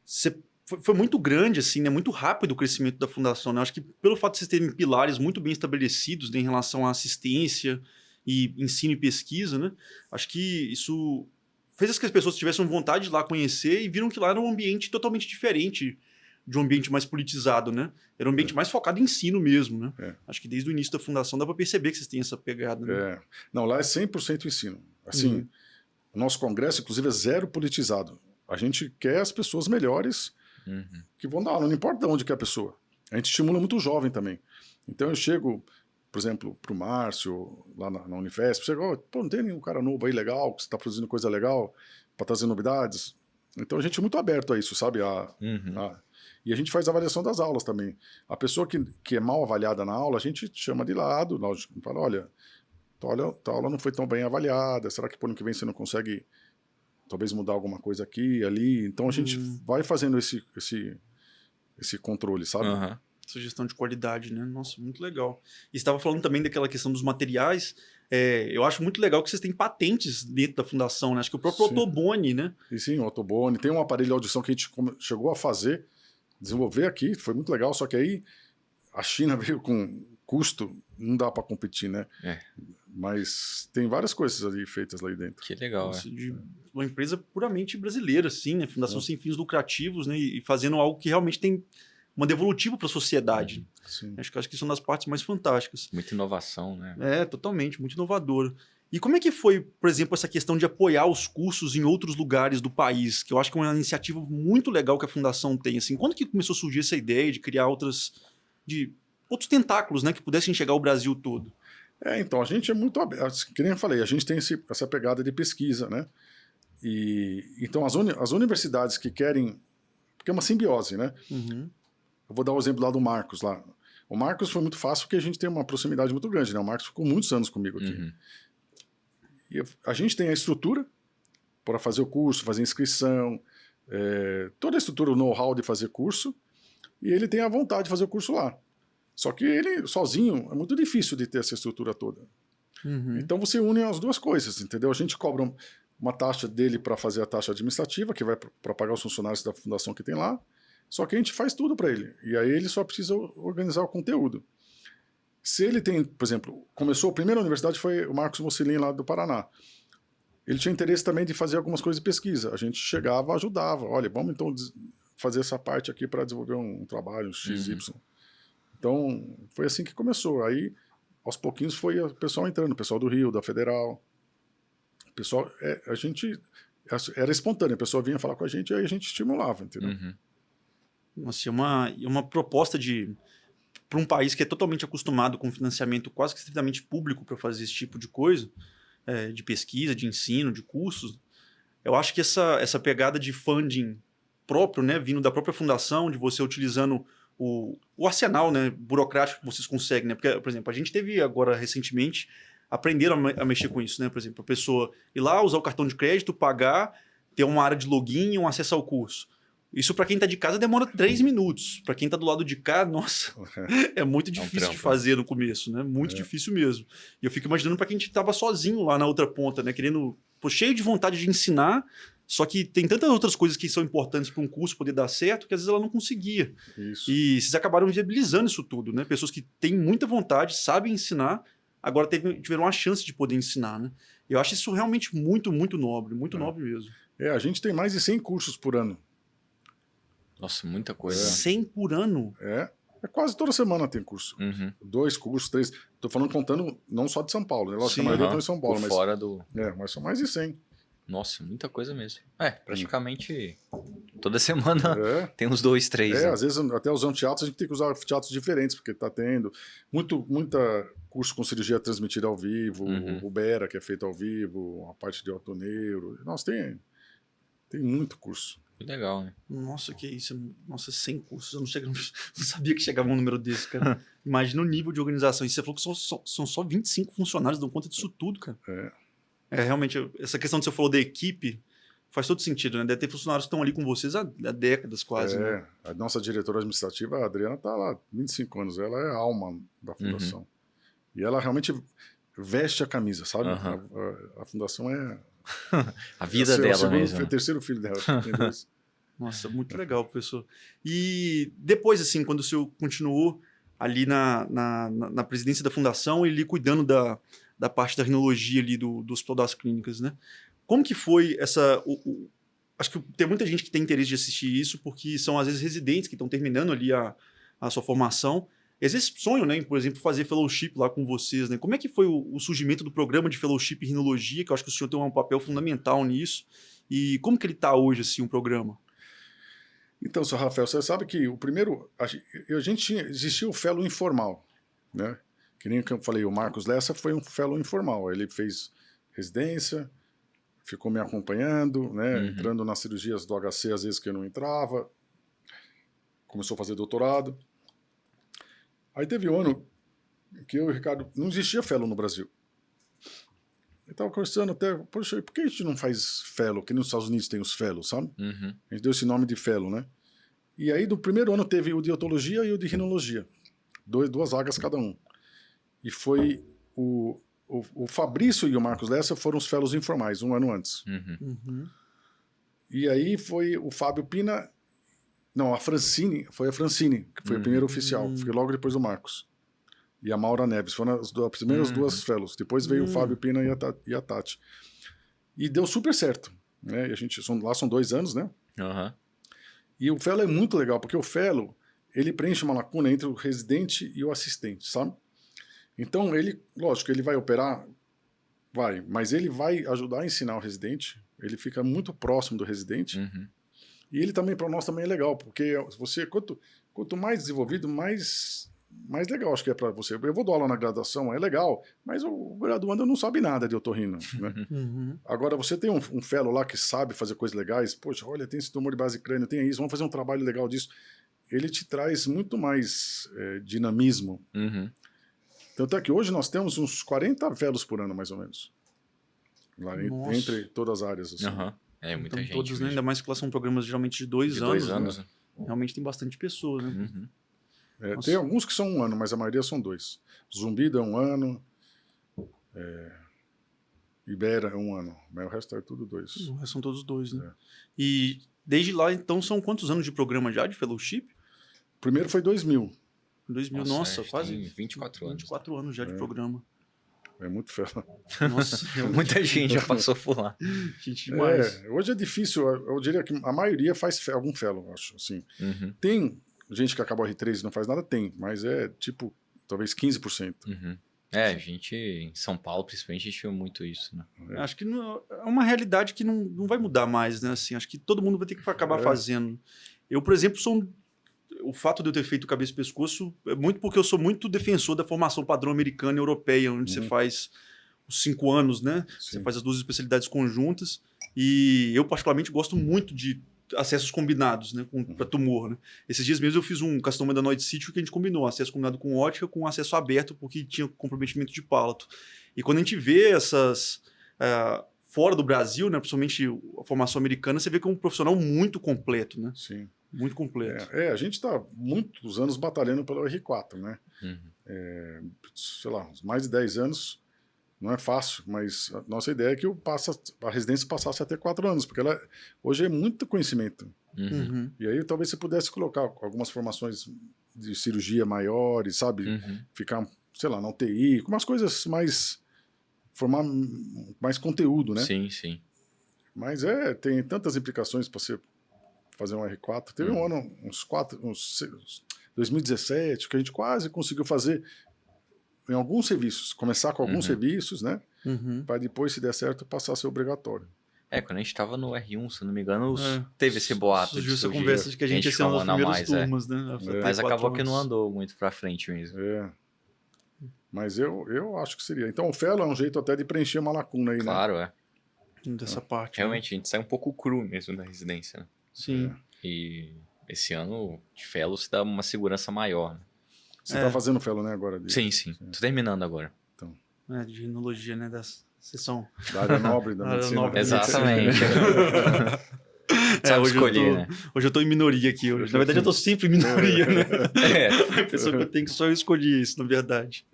você foi muito grande, assim, né? Muito rápido o crescimento da fundação, né? Acho que pelo fato de vocês terem pilares muito bem estabelecidos, né, em relação à assistência e ensino e pesquisa, né? Acho que isso fez com que as pessoas tivessem vontade de ir lá conhecer e viram que lá era um ambiente totalmente diferente de um ambiente mais politizado, né? Era um ambiente mais focado em ensino mesmo, né? Acho que desde o início da fundação dá para perceber que vocês têm essa pegada, né? Não, lá é 100% ensino. Assim, o nosso congresso, inclusive, é zero politizado. A gente quer as pessoas melhores que vão dar aula, não importa de onde que é a pessoa. A gente estimula muito o jovem também. Então eu chego, por exemplo, para o Márcio, lá na Unifesp, chego, pô, não tem nenhum cara novo aí legal, que você está produzindo coisa legal para trazer novidades? Então a gente é muito aberto a isso, sabe? E a gente faz a avaliação das aulas também. A pessoa que é mal avaliada na aula, a gente chama de lado, nós fala, olha, tua aula não foi tão bem avaliada, será que por ano que vem você não consegue talvez mudar alguma coisa aqui, ali? Então a gente vai fazendo esse controle, sabe? Essa gestão de qualidade, né? Nossa, muito legal. E você estava falando também daquela questão dos materiais. Eu acho muito legal que vocês têm patentes dentro da fundação, né? Acho que o próprio Ottoboni, né? E sim, o Ottoboni. Tem um aparelho de audição que a gente chegou a fazer, desenvolver aqui, foi muito legal, só que aí a China veio com custo, não dá para competir, né? Mas tem várias coisas ali feitas lá dentro. Que legal, de uma empresa puramente brasileira, assim, né? Fundação sem fins lucrativos, né? E fazendo algo que realmente tem uma devolutiva para a sociedade. Acho que isso é uma das partes mais fantásticas. Muita inovação, né? Totalmente, muito inovador. E como é que foi, por exemplo, essa questão de apoiar os cursos em outros lugares do país? Que eu acho que é uma iniciativa muito legal que a Fundação tem. Assim, quando que começou a surgir essa ideia de criar outros tentáculos, né, que pudessem chegar ao Brasil todo? Então, a gente é muito aberto. Que nem eu falei, a gente tem essa pegada de pesquisa, né? Então, as universidades que querem... Porque é uma simbiose, né? Eu vou dar o exemplo lá do Marcos. Lá. O Marcos foi muito fácil porque a gente tem uma proximidade muito grande, né? O Marcos ficou muitos anos comigo aqui. E a gente tem a estrutura para fazer o curso, fazer inscrição, toda a estrutura, o know-how de fazer curso, e ele tem a vontade de fazer o curso lá. Só que ele, sozinho, é muito difícil de ter essa estrutura toda. Então você une as duas coisas, entendeu? A gente cobra uma taxa dele para fazer a taxa administrativa, que vai para pagar os funcionários da fundação que tem lá, só que a gente faz tudo para ele. E aí ele só precisa organizar o conteúdo. Se ele tem, por exemplo, começou, a primeira universidade foi o Marcos Mocilin lá do Paraná. Ele tinha interesse também de fazer algumas coisas de pesquisa. A gente chegava, ajudava. Olha, vamos então fazer essa parte aqui para desenvolver um trabalho, XY. Então, foi assim que começou. Aí, aos pouquinhos, foi o pessoal entrando, o pessoal do Rio, da Federal. O pessoal, a gente, era espontâneo, a pessoa vinha falar com a gente e aí a gente estimulava, entendeu? Assim, uma proposta para um país que é totalmente acostumado com financiamento quase que estritamente público para fazer esse tipo de coisa, de pesquisa, de ensino, de cursos, eu acho que essa pegada de funding próprio, né, vindo da própria fundação, de você utilizando o arsenal, né, burocrático que vocês conseguem, né? Porque, por exemplo, a gente teve agora recentemente aprenderam a mexer com isso, né? Por exemplo, a pessoa ir lá, usar o cartão de crédito, pagar, ter uma área de login, um acesso ao curso. Isso para quem está de casa demora 3 minutos. Para quem está do lado de cá, nossa, é muito difícil de fazer no começo, né? Muito difícil mesmo. E eu fico imaginando para quem estava sozinho lá na outra ponta, né? Querendo, cheio de vontade de ensinar, só que tem tantas outras coisas que são importantes para um curso poder dar certo que às vezes ela não conseguia. Isso. E vocês acabaram viabilizando isso tudo, né? Pessoas que têm muita vontade, sabem ensinar, agora tiveram a chance de poder ensinar, né? Eu acho isso realmente muito, muito nobre, muito nobre mesmo. A gente tem mais de 100 cursos por ano. Nossa, muita coisa. 100 por ano? Quase toda semana tem curso. 2 cursos, 3. Estou falando contando não só de São Paulo. Né? Lógico que a maioria estão em São Paulo. Por mas, fora do... mas são mais de 100. Nossa, muita coisa mesmo. Praticamente toda semana tem uns 2, 3. Né? Às vezes até usando teatros, a gente tem que usar teatros diferentes, porque está tendo muita curso com cirurgia transmitida ao vivo, o Bera, que é feito ao vivo, a parte de autoneuro. Nossa, tem muito curso. Que legal, né? Nossa, que isso. Nossa, 100 cursos. Eu não sabia que chegava um número desse, cara. Imagina o nível de organização. E você falou que são só 25 funcionários que dão conta disso tudo, cara. Realmente, essa questão que você falou da equipe faz todo sentido, né? Deve ter funcionários que estão ali com vocês há décadas quase. Né? A nossa diretora administrativa, a Adriana, está lá há 25 anos. Ela é a alma da fundação. E ela realmente veste a camisa, sabe? A fundação é... a vida dela mesmo. É o terceiro filho dela. Nossa, muito legal, professor. E depois, assim, quando o senhor continuou ali na presidência da fundação e ali cuidando da parte da rinologia ali do Hospital das Clínicas, né? Como que foi essa... acho que tem muita gente que tem interesse de assistir isso porque são, às vezes, residentes que estão terminando ali a sua formação. E, às vezes, sonham, né, em, por exemplo, fazer fellowship lá com vocês, né? Como é que foi o surgimento do programa de fellowship em rinologia, que eu acho que o senhor tem um papel fundamental nisso, e como que ele está hoje, assim, o programa? Então, Sr. Rafael, você sabe que o primeiro... existia o fellow informal, né? Que nem que eu falei, o Marcos Lessa foi um fellow informal. Ele fez residência, ficou me acompanhando, né? Entrando nas cirurgias do HC, às vezes que eu não entrava. Começou a fazer doutorado. Aí teve um ano que eu e o Ricardo... Não existia fellow no Brasil. Eu estava conversando até... Poxa, por que a gente não faz fellow? Que nos Estados Unidos tem os fellows, sabe? A gente deu esse nome de fellow, né? E aí, do primeiro ano, teve o de otologia e o de rinologia. Duas vagas cada um. E foi o Fabrício e o Marcos Lessa foram os fellows informais, um ano antes. E aí foi o Fábio Pina... Não, a Francine, foi a Francine, que foi a primeira oficial. Foi logo depois do Marcos. E a Maura Neves, foram as primeiras duas fellows. Depois veio o Fábio Pina e a Tati. E deu super certo. Né? E a gente, lá são 2 anos, né? E o fellow é muito legal, porque o fellow, ele preenche uma lacuna entre o residente e o assistente, sabe? Então, ele, lógico, ele vai operar, mas ele vai ajudar a ensinar o residente, ele fica muito próximo do residente, e ele também, para nós, também é legal, porque você, quanto mais desenvolvido, mais legal acho que é para você. Eu vou dar aula na graduação, é legal, mas o graduando não sabe nada de otorrino, né? Agora, você tem um fellow lá que sabe fazer coisas legais, poxa, olha, tem esse tumor de base crânio, tem isso, vamos fazer um trabalho legal disso. Ele te traz muito mais dinamismo. Tanto é que hoje nós temos uns 40 fellows por ano, mais ou menos. Lá entre todas as áreas. Assim. É, muita então, gente. Todos, né? Ainda mais que lá são programas geralmente de 2 anos. Né? Realmente tem bastante pessoas, né? Tem alguns que são 1 ano, mas a maioria são 2. Zumbido é 1 ano. Ibera é 1 ano. Mas o resto é tudo 2. O resto são todos 2, né? E desde lá, então, são quantos anos de programa já, de fellowship? O primeiro foi 2000. 2000, nossa quase 24 anos. 24 anos já de programa. É muito fellow. Nossa, muita gente já passou por lá. Gente demais. Hoje é difícil, eu diria que a maioria faz algum fellow, acho. Assim. Tem gente que acabou R3 e não faz nada? Tem, mas é tipo, talvez 15%. A gente, em São Paulo, principalmente, a gente viu muito isso, né? Acho que é uma realidade que não vai mudar mais, né? Assim, acho que todo mundo vai ter que acabar fazendo. Eu, por exemplo, o fato de eu ter feito cabeça e pescoço é muito porque eu sou muito defensor da formação padrão americana e europeia, onde você faz os 5 anos, né? Sim. Você faz as 2 especialidades conjuntas. E eu, particularmente, gosto muito de acessos combinados, né? Para tumor, né? Esses dias mesmo eu fiz um carcinoma adenoide sítio que a gente combinou acesso combinado com ótica com acesso aberto porque tinha comprometimento de palato. E quando a gente vê essas... fora do Brasil, né? Principalmente a formação americana, você vê que é um profissional muito completo, né? Sim. Muito completo. A gente está muitos anos batalhando pelo R4, né? Sei lá, mais de 10 anos, não é fácil, mas a nossa ideia é que a residência passasse até 4 anos, porque hoje é muito conhecimento. E aí talvez você pudesse colocar algumas formações de cirurgia maiores, sabe? Ficar, sei lá, na UTI, com umas coisas mais... formar mais conteúdo, né? Sim, sim. Mas tem tantas implicações para você fazer um R4. Teve um ano, 2017, que a gente quase conseguiu fazer em alguns serviços, começar com alguns serviços, né? Para depois, se der certo, passar a ser obrigatório. Quando a gente estava no R1, se não me engano, teve esse boato. Surgiu essa conversa de que a gente ia ser uma das primeiras turmas, né? Mas acabou que não andou muito para frente mesmo. Mas eu acho que seria. Então o fellow é um jeito até de preencher uma lacuna aí, claro, né? Dessa parte. Realmente, a gente sai um pouco cru mesmo da residência, né? Sim. E esse ano de fellow se dá uma segurança maior, né? Você tá fazendo fellow, né, agora? Sim. Tô terminando agora. Então. De rinologia, né? Da sessão. Da área nobre da medicina. Nobre, exatamente. Sabe escolher, né? Hoje eu tô em minoria aqui. Na verdade, eu tô sempre em minoria, né? A pessoa que eu tenho que só escolher isso, na verdade.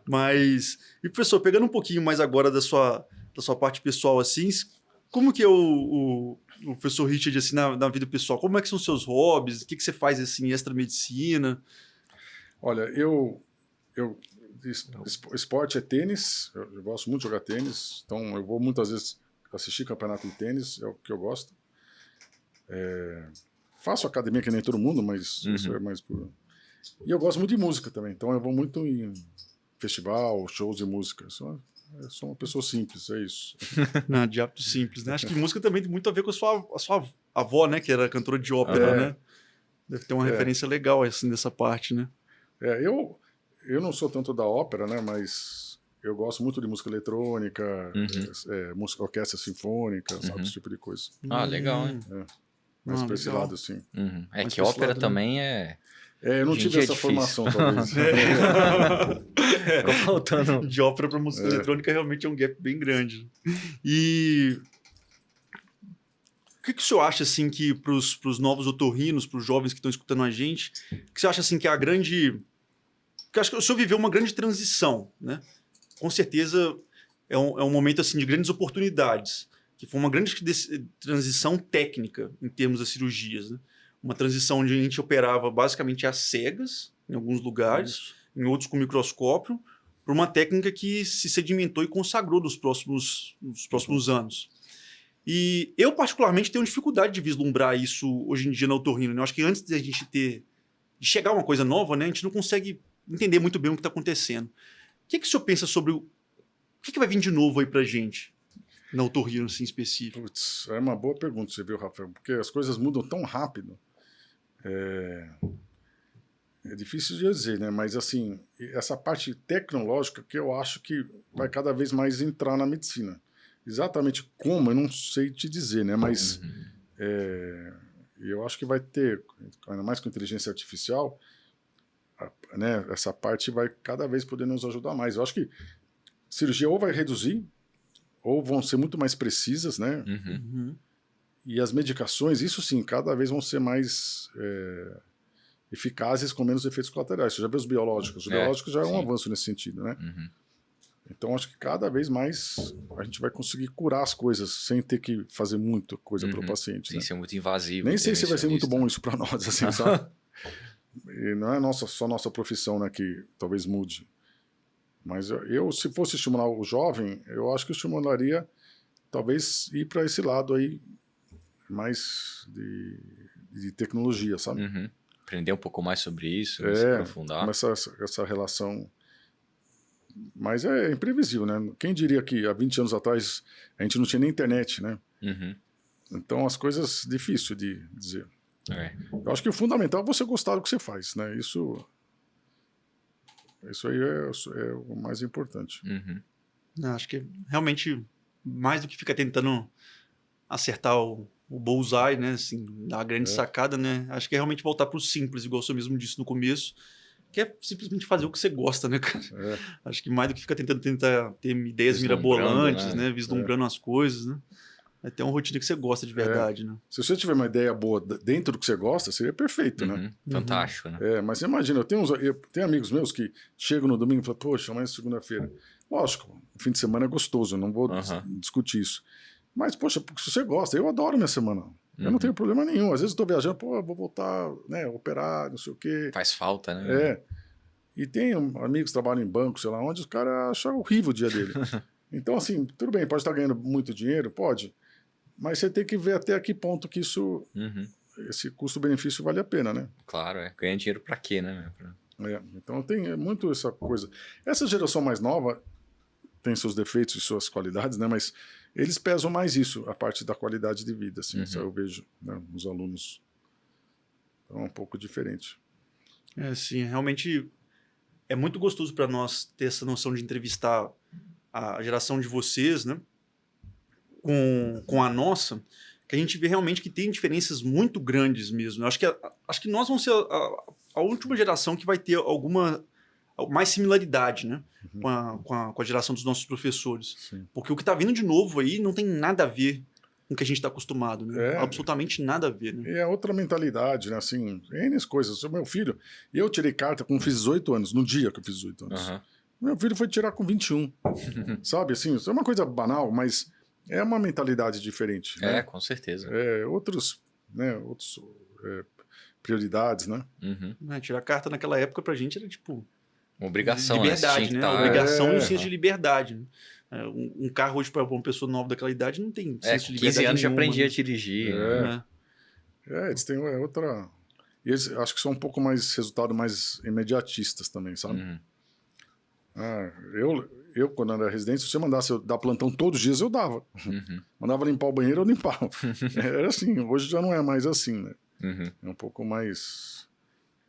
Mas... E, professor, pegando um pouquinho mais agora da sua parte pessoal, assim... como que é o professor Richard, assim, na vida pessoal? Como é que são os seus hobbies? O que você faz, assim, extra-medicina? Olha, esporte é tênis, eu gosto muito de jogar tênis, então eu vou muitas vezes assistir campeonato de tênis, é o que eu gosto. Faço academia que nem todo mundo, mas isso é mais por... E eu gosto muito de música também, então eu vou muito em festival, shows de música. Eu sou uma pessoa simples, é isso. Não, de hábito simples, né? Acho que música também tem muito a ver com a sua avó, né? Que era cantora de ópera, né? Deve ter uma referência legal, assim, dessa parte, né? Eu não sou tanto da ópera, né? Mas eu gosto muito de música eletrônica, música orquestra sinfônica, sabe? Esse tipo de coisa. Legal, hein? Mais pra esse lado, assim. É Mas que pra esse ópera lado, né? também é... Eu não Hoje em tive dia é essa difícil. formação, talvez. Ficou faltando. De ópera para música eletrônica realmente é um gap bem grande. E o que o senhor acha, assim, que para os novos otorrinos, para os jovens que estão escutando a gente, que você acha, assim, que é a grande... Porque eu acho que o senhor viveu uma grande transição, né? Com certeza é um momento, assim, de grandes oportunidades, que foi uma grande transição técnica em termos das cirurgias, né? Uma transição onde a gente operava basicamente às cegas, em alguns lugares, em outros com microscópio, para uma técnica que se sedimentou e consagrou nos próximos anos. E eu, particularmente, tenho dificuldade de vislumbrar isso hoje em dia na otorrino, né? Eu acho que antes de a gente de chegar a uma coisa nova, né, a gente não consegue entender muito bem o que está acontecendo. O que o senhor pensa sobre o que vai vir de novo aí para a gente, na otorrino, assim, específico? Putz, é uma boa pergunta, você viu, Rafael? Porque as coisas mudam tão rápido. É difícil de dizer, né? Mas, assim, essa parte tecnológica que eu acho que vai cada vez mais entrar na medicina. Exatamente como, eu não sei te dizer, né? Mas eu acho que vai ter, ainda mais com inteligência artificial, né? Essa parte vai cada vez poder nos ajudar mais. Eu acho que cirurgia ou vai reduzir, ou vão ser muito mais precisas, né? E as medicações, isso sim, cada vez vão ser mais eficazes com menos efeitos colaterais. Você já vê os biológicos. Os biológicos já é um avanço nesse sentido, né? Então, acho que cada vez mais a gente vai conseguir curar as coisas sem ter que fazer muita coisa para o paciente. Sem né? ser muito invasivo. Nem sei se vai ser muito bom isso para nós, assim, sabe? E não é só nossa profissão, né, que talvez mude. Mas eu, se fosse estimular o jovem, eu acho que eu estimularia talvez ir para esse lado aí mais de tecnologia, sabe? Aprender um pouco mais sobre isso, se aprofundar. Começar essa relação. Mas é imprevisível, né? Quem diria que há 20 anos atrás a gente não tinha nem internet, né? Então as coisas difícil de dizer. Eu acho que o fundamental é você gostar do que você faz, né? Isso aí é o mais importante. Acho que realmente, mais do que ficar tentando acertar o bullseye, né? Assim, dar a grande sacada, né? Acho que é realmente voltar para o simples, igual você mesmo disse no começo, que é simplesmente fazer o que você gosta, né, cara? Acho que mais do que ficar tentando ter ideias mirabolantes, né? Vislumbrando as coisas, né? É ter uma rotina que você gosta de verdade, né? Se você tiver uma ideia boa dentro do que você gosta, seria perfeito, né? Fantástico, né? Mas você imagina, eu tenho amigos meus que chegam no domingo e falam, poxa, amanhã é segunda-feira. Lógico, o fim de semana é gostoso, eu não vou discutir isso. Mas, poxa, se você gosta, eu adoro minha semana. Eu não tenho problema nenhum. Às vezes eu estou viajando, vou voltar, né, operar, não sei o quê. Faz falta, né? E tem amigos que trabalham em banco, sei lá onde, os caras acham horrível o dia dele. Então, assim, tudo bem, pode estar ganhando muito dinheiro, pode, mas você tem que ver até que ponto que isso, esse custo-benefício vale a pena, né? Claro, ganha dinheiro pra quê, né? Então tem muito essa coisa. Essa geração mais nova tem seus defeitos e suas qualidades, né? Mas eles pesam mais isso, a parte da qualidade de vida, assim, isso eu vejo, né, nos alunos. Então é um pouco diferente. Sim, realmente é muito gostoso para nós ter essa noção de entrevistar a geração de vocês, né, com a nossa, que a gente vê realmente que tem diferenças muito grandes mesmo. Eu acho que nós vamos ser a última geração que vai ter mais similaridade, né, com a geração dos nossos professores. Sim. Porque o que está vindo de novo aí não tem nada a ver com o que a gente está acostumado, né? Absolutamente nada a ver, né? E é outra mentalidade, né? Assim, N coisas. O meu filho, eu tirei carta quando fiz 18 anos, no dia que eu fiz 18 anos. Meu filho foi tirar com 21. Sabe, assim, isso é uma coisa banal, mas é uma mentalidade diferente, né? Com certeza. Outros prioridades, né? Uhum. Tirar carta naquela época pra gente era tipo... Uma obrigação, liberdade, né? né? Obrigação no senso de liberdade. Né? Um carro hoje para uma pessoa nova daquela idade não tem senso de liberdade 15 anos já nenhuma, aprendi né? a dirigir. Eles têm outra... E eles acho que são um pouco mais resultado mais imediatistas também, sabe? Uhum. Eu, quando era residente, se você mandasse eu dar plantão todos os dias, eu dava. Uhum. Mandava limpar o banheiro, eu limpava. Era assim, hoje já não é mais assim, né? Uhum. É um pouco mais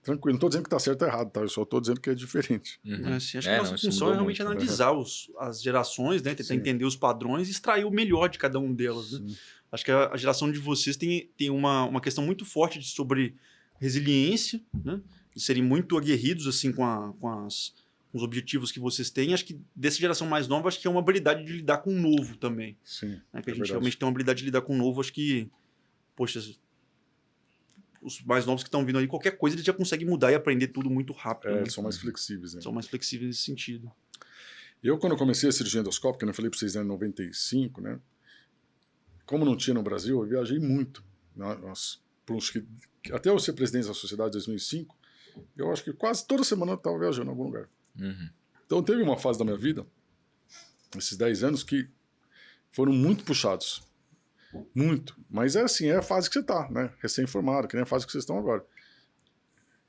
tranquilo. Não estou dizendo que está certo ou errado, tá? Eu só estou dizendo que é diferente. Uhum. Assim, acho que a nossa isso função é mudou realmente muito, né? analisar as gerações, né? Tentar entender os padrões e extrair o melhor de cada um delas. Né? Acho que a geração de vocês tem uma questão muito forte sobre resiliência, né? De serem muito aguerridos assim, com os objetivos que vocês têm. Acho que dessa geração mais nova, acho que é uma habilidade de lidar com o novo também. Sim, Né? Que a gente verdade. realmente tem uma habilidade de lidar com o novo. Acho que, poxa, os mais novos que estão vindo aí, qualquer coisa eles já conseguem mudar e aprender tudo muito rápido. Né? Eles são mais flexíveis. São mais flexíveis nesse sentido. Eu, quando eu comecei a cirurgia endoscópica, que eu falei para vocês, em 95, né? Como não tinha no Brasil, eu viajei muito. Até eu ser presidente da sociedade em 2005, eu acho que quase toda semana eu estava viajando em algum lugar. Uhum. Então teve uma fase da minha vida, esses 10 anos, que foram muito puxados. Muito. Mas é assim, é a fase que você está, né? Recém-formado, que nem a fase que vocês estão agora.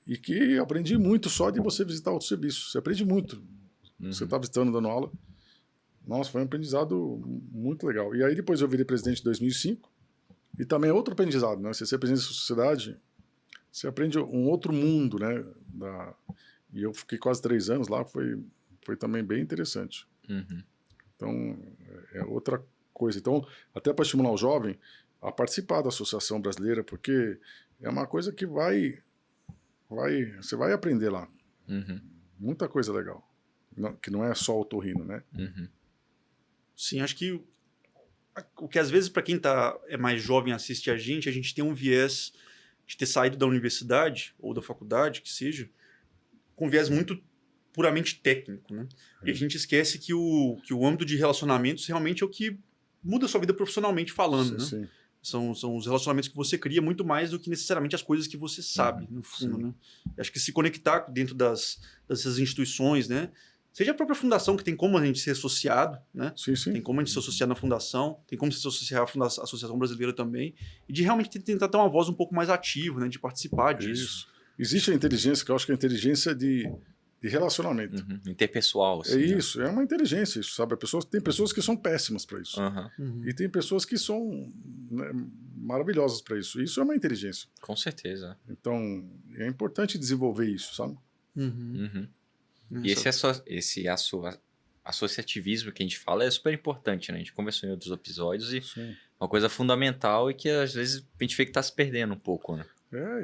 E que aprendi muito só de você visitar outros serviços. Você aprende muito. Você está visitando, dando aula. Nossa, foi um aprendizado muito legal. E aí depois eu virei presidente em 2005. E também é outro aprendizado, né? Você ser presidente da sociedade, você aprende um outro mundo, né? E eu fiquei quase 3 anos lá, foi também bem interessante. Uhum. Então, é outra coisa. Então, até para estimular o jovem a participar da Associação Brasileira, porque é uma coisa que você vai aprender lá. Uhum. Muita coisa legal. Que não é só otorrino, né? Uhum. Sim, acho que o que às vezes para quem é mais jovem assiste a gente tem um viés de ter saído da universidade ou da faculdade, que seja, com um viés muito puramente técnico, né? E a gente esquece que o âmbito de relacionamentos realmente é o que muda a sua vida profissionalmente falando, Sim, né? sim. São os relacionamentos que você cria muito mais do que necessariamente as coisas que você sabe, no fundo, né? Acho que se conectar dentro dessas instituições, né? Seja a própria fundação, que tem como a gente ser associado, né? Sim, sim. Tem como a gente se associar na fundação, tem como se associar à Associação Brasileira também, e de realmente tentar ter uma voz um pouco mais ativa, né? De participar disso. Isso. Existe a inteligência, que eu acho que é a inteligência de relacionamento. Uhum. Interpessoal, assim. É isso, é uma inteligência, isso, sabe? Tem pessoas que são péssimas para isso. Uhum. E tem pessoas que são, né, maravilhosas para isso. Isso é uma inteligência. Com certeza. Então, é importante desenvolver isso, sabe? Uhum. E esse associativismo que a gente fala é super importante, né? A gente conversou em outros episódios e uma coisa fundamental e que às vezes a gente vê que está se perdendo um pouco, né?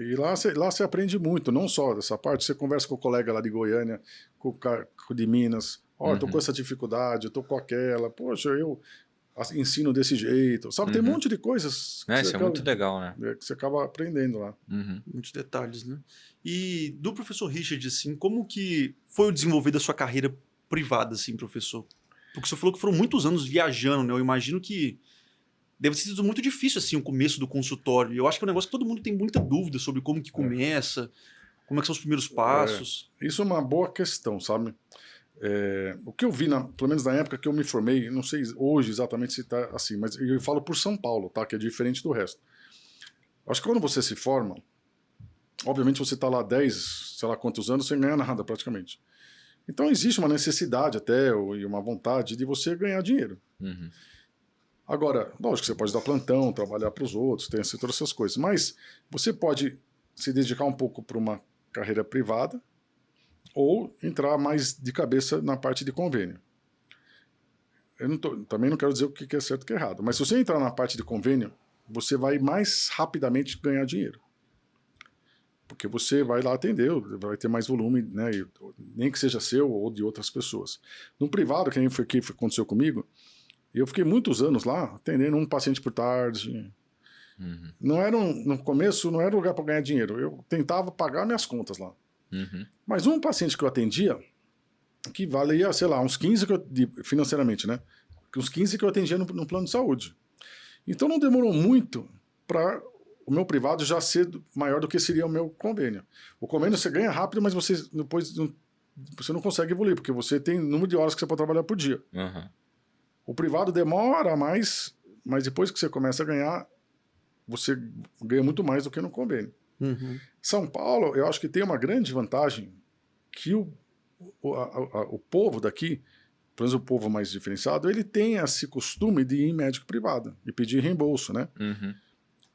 E lá você aprende muito, não só dessa parte, você conversa com o colega lá de Goiânia, com o de Minas, eu tô com essa dificuldade, eu tô com aquela, poxa, eu ensino desse jeito, sabe? Tem um monte de coisas que Isso é muito legal, né? Que você acaba aprendendo lá. Muitos detalhes, né? E do professor Richard, assim, como que foi o desenvolver da sua carreira privada, assim, professor? Porque você falou que foram muitos anos viajando, né? Eu imagino que deve ter sido muito difícil, assim, o começo do consultório. Eu acho que é um negócio que todo mundo tem muita dúvida sobre como que começa, como é que são os primeiros passos. Isso é uma boa questão, sabe? O que eu vi, pelo menos na época que eu me formei, não sei hoje exatamente se está assim, mas eu falo por São Paulo, tá? Que é diferente do resto. Acho que quando você se forma, obviamente você está lá 10, sei lá quantos anos, sem ganhar nada praticamente. Então existe uma necessidade até, e uma vontade de você ganhar dinheiro. Agora, lógico que você pode dar plantão, trabalhar para os outros, tem todas essas coisas, mas você pode se dedicar um pouco para uma carreira privada ou entrar mais de cabeça na parte de convênio. Também não quero dizer o que é certo e o que é errado, mas se você entrar na parte de convênio, você vai mais rapidamente ganhar dinheiro. Porque você vai lá atender, vai ter mais volume, né, nem que seja seu ou de outras pessoas. No privado, que aconteceu comigo, eu fiquei muitos anos lá atendendo um paciente por tarde. Não era no começo não era lugar para ganhar dinheiro. Eu tentava pagar minhas contas lá. Mas um paciente que eu atendia, que valia, sei lá, uns 15 financeiramente, né? os 15 que eu atendia no plano de saúde. Então não demorou muito para o meu privado já ser maior do que seria o meu convênio. O convênio você ganha rápido, mas você depois você não consegue evoluir, porque você tem número de horas que você pode trabalhar por dia. Uhum. O privado demora mais, mas depois que você começa a ganhar, você ganha muito mais do que no convênio. Uhum. São Paulo, eu acho que tem uma grande vantagem que o povo daqui, pelo menos o povo mais diferenciado, ele tem esse costume de ir em médico privado e pedir reembolso, né? Uhum.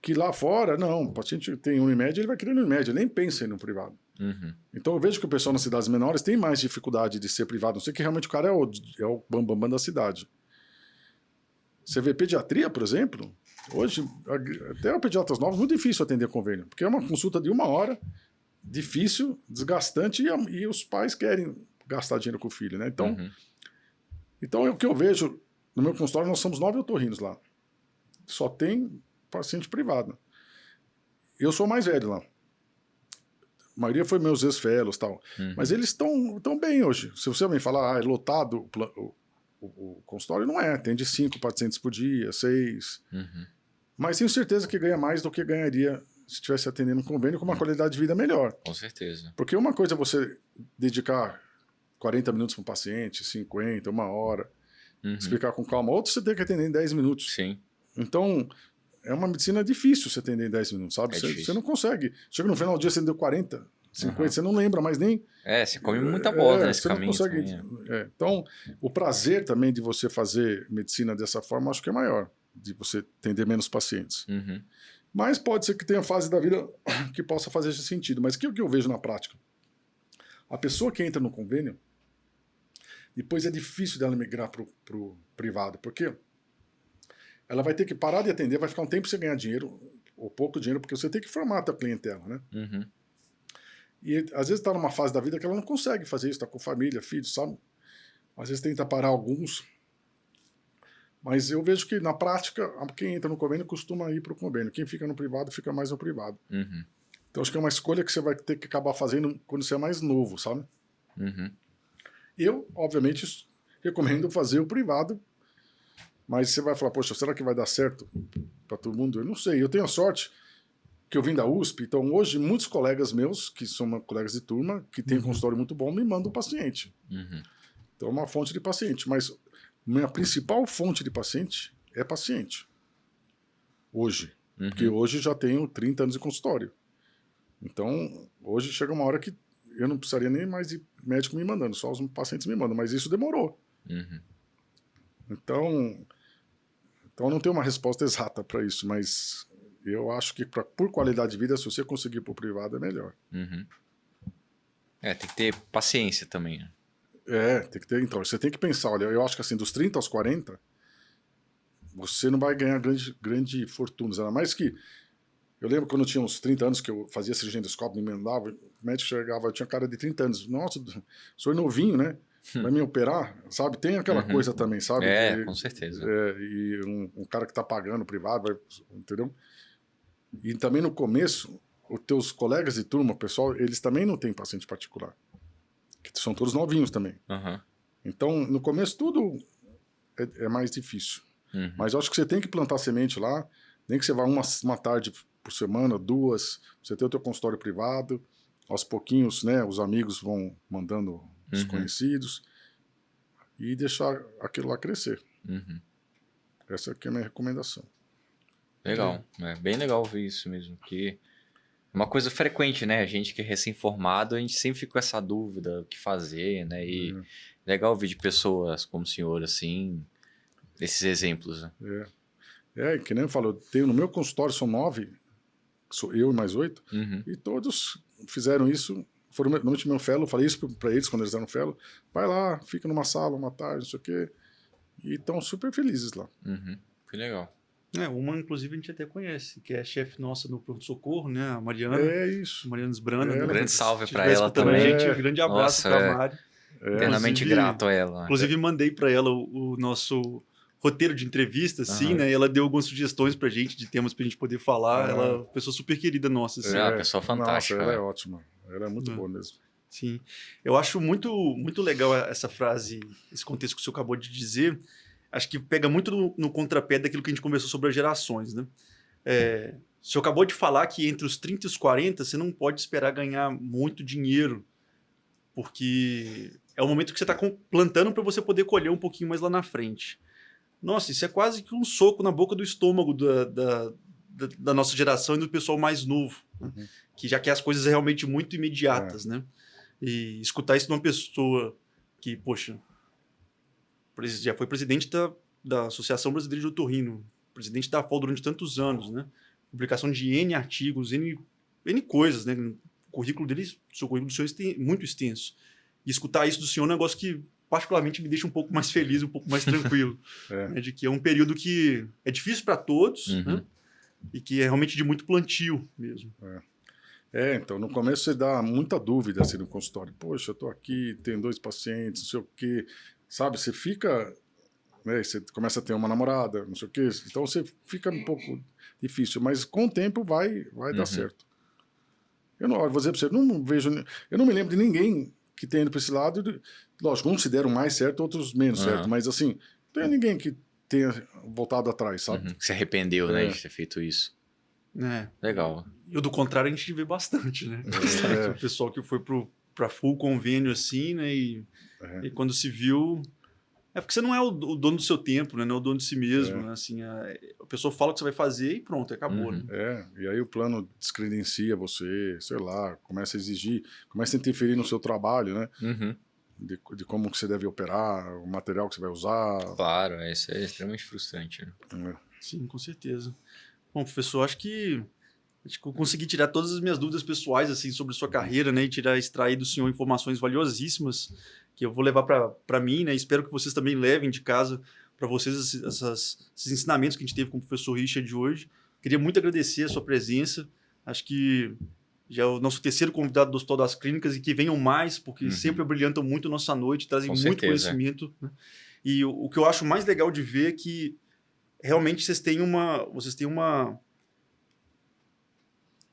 Que lá fora, não, o paciente tem Unimed, ele vai querer Unimed, ele nem pensa em ir no privado. Uhum. Então eu vejo que o pessoal nas cidades menores tem mais dificuldade de ser privado, não sei que realmente o cara é o bambambam da cidade. Você vê pediatria, por exemplo, hoje, até o pediatras novos, muito difícil atender convênio, porque é uma consulta de 1 hora, difícil, desgastante, e os pais querem gastar dinheiro com o filho, né? Então, o que eu vejo, no meu consultório, nós somos 9 otorrinos lá. Só tem paciente privado. Eu sou o mais velho lá. A maioria foi meus ex-fellows e tal. Mas eles estão bem hoje. Se você me falar, é lotado o consultório, não é. Tem de 5 pacientes por dia, 6. Mas tenho certeza que ganha mais do que ganharia se estivesse atendendo um convênio com uma qualidade de vida melhor. Com certeza. Porque uma coisa é você dedicar 40 minutos para um paciente, 50, 1 hora, explicar com calma. Outro você tem que atender em 10 minutos. Sim. Então, é uma medicina difícil você atender em 10 minutos, sabe? Você não consegue. Chega no final do dia, você deu 40, 50, você não lembra mais nem... Você come muita bola nesse você caminho. Não consegue, Também, Então, o prazer também de você fazer medicina dessa forma, acho que é maior, de você atender menos pacientes. Mas pode ser que tenha fase da vida que possa fazer esse sentido. Mas o que eu vejo na prática? A pessoa que entra no convênio, depois é difícil dela migrar para o privado, porque ela vai ter que parar de atender, vai ficar um tempo sem ganhar dinheiro, ou pouco dinheiro, porque você tem que formar a tua clientela, né? E às vezes está numa fase da vida que ela não consegue fazer isso, está com família, filhos, sabe? Às vezes tenta parar alguns. Mas eu vejo que na prática, quem entra no convênio costuma ir para o convênio. Quem fica no privado, fica mais no privado. Então acho que é uma escolha que você vai ter que acabar fazendo quando você é mais novo, sabe? Eu, obviamente, recomendo fazer o privado, mas você vai falar, poxa, será que vai dar certo para todo mundo? Eu não sei. Eu tenho a sorte que eu vim da USP, então hoje muitos colegas meus, que são colegas de turma, que têm um consultório muito bom, me mandam paciente. Então é uma fonte de paciente, mas minha principal fonte de paciente é paciente. Hoje. Porque hoje já tenho 30 anos de consultório. Então, hoje chega uma hora que eu não precisaria nem mais de médico me mandando, só os pacientes me mandam, mas isso demorou. Então não tenho uma resposta exata para isso, mas eu acho que por qualidade de vida, se você conseguir ir para o privado, é melhor. Tem que ter paciência também, né? Tem que ter. Então, você tem que pensar, olha, eu acho que assim, dos 30 aos 40, você não vai ganhar grande fortuna. Ainda mais que, eu lembro quando eu tinha uns 30 anos que eu fazia cirurgia endoscópica, me mandava, o médico chegava, eu tinha cara de 30 anos. Nossa, o senhor é novinho, né? Vai me operar, sabe? Tem aquela coisa também, sabe? Com certeza. E um cara que tá pagando privado, entendeu? E também no começo, os teus colegas de turma, pessoal, eles também não têm paciente particular. Que são todos novinhos também. Então, no começo, tudo é mais difícil. Mas eu acho que você tem que plantar semente lá, nem que você vá uma tarde por semana, 2, você tem o teu consultório privado, aos pouquinhos, né, os amigos vão mandando os conhecidos e deixar aquilo lá crescer. Essa aqui é a minha recomendação. Legal, é bem legal ver isso mesmo, porque é uma coisa frequente, né? A gente que é recém-formado, a gente sempre fica com essa dúvida, o que fazer, né? E legal ver de pessoas como o senhor, assim, esses exemplos, né? Que nem eu falo, no meu consultório são 9, sou eu e mais 8, e todos fizeram isso. Normalmente meu fellow, eu falei isso para eles quando eles eram fellow, vai lá, fica numa sala uma tarde, não sei o quê, e estão super felizes lá. Que legal. Uma, inclusive, a gente até conhece, que é chefe nossa no pronto-socorro, né? A Mariana. Isso. Mariana Esbrana. Um grande salve para ela ela também. Gente, um grande abraço para a Mari. Eternamente grato a ela. Inclusive, mandei para ela o nosso roteiro de entrevista, assim, né? E ela deu algumas sugestões pra gente de temas pra gente poder falar. Ela é uma pessoa super querida nossa. Assim. É uma pessoa fantástica. Nossa, ela é ótima. Ela é muito boa mesmo. Sim. Eu acho muito, muito legal essa frase, esse contexto que o senhor acabou de dizer, acho que pega muito no contrapé daquilo que a gente conversou sobre as gerações, né? O senhor acabou de falar que entre os 30 e os 40 você não pode esperar ganhar muito dinheiro, porque é o momento que você está plantando para você poder colher um pouquinho mais lá na frente. Nossa, isso é quase que um soco na boca do estômago da nossa geração e do pessoal mais novo, né? Que já quer as coisas realmente muito imediatas, né? E escutar isso de uma pessoa que, poxa, já foi presidente da Associação Brasileira de Otorrino, presidente da FAO durante tantos anos, né? Publicação de N artigos, N coisas, né? O currículo do senhor é muito extenso. E escutar isso do senhor é um negócio que particularmente me deixa um pouco mais feliz, um pouco mais tranquilo. Né? De que é um período que é difícil para todos, né? E que é realmente de muito plantio mesmo. Então, no começo você dá muita dúvida assim, no consultório. Poxa, eu estou aqui, tenho 2 pacientes, não sei o quê. Sabe, você fica... Né, você começa a ter uma namorada, não sei o quê. Então, você fica um pouco difícil. Mas com o tempo vai dar certo. Vou dizer para você, eu não me lembro de ninguém que tenha ido para esse lado. Lógico, uns se deram mais certo, outros menos certo. Mas, assim, não tem ninguém que tenha voltado atrás, sabe? Que se arrependeu, né, de ter feito isso. Legal. E o do contrário a gente vê bastante, né? O pessoal que foi para full convênio assim, né? E quando se viu... É porque você não é o dono do seu tempo, né? Não é o dono de si mesmo, né? Assim, a pessoa fala o que você vai fazer e pronto, acabou, né? E aí o plano descredencia você, sei lá, começa a exigir, começa a interferir no seu trabalho, né? De como que você deve operar, o material que você vai usar. Claro, isso é extremamente frustrante, né? Sim, com certeza. Bom, professor, acho que eu consegui tirar todas as minhas dúvidas pessoais assim, sobre sua carreira, né? E extrair do senhor informações valiosíssimas que eu vou levar para mim, né? Espero que vocês também levem de casa para vocês esses ensinamentos que a gente teve com o professor Richard hoje. Queria muito agradecer a sua presença. Acho que já é o nosso terceiro convidado do Hospital das Clínicas e que venham mais, porque sempre brilhantam muito a nossa noite, trazem muito conhecimento. Né? E o que eu acho mais legal de ver é que realmente vocês têm uma...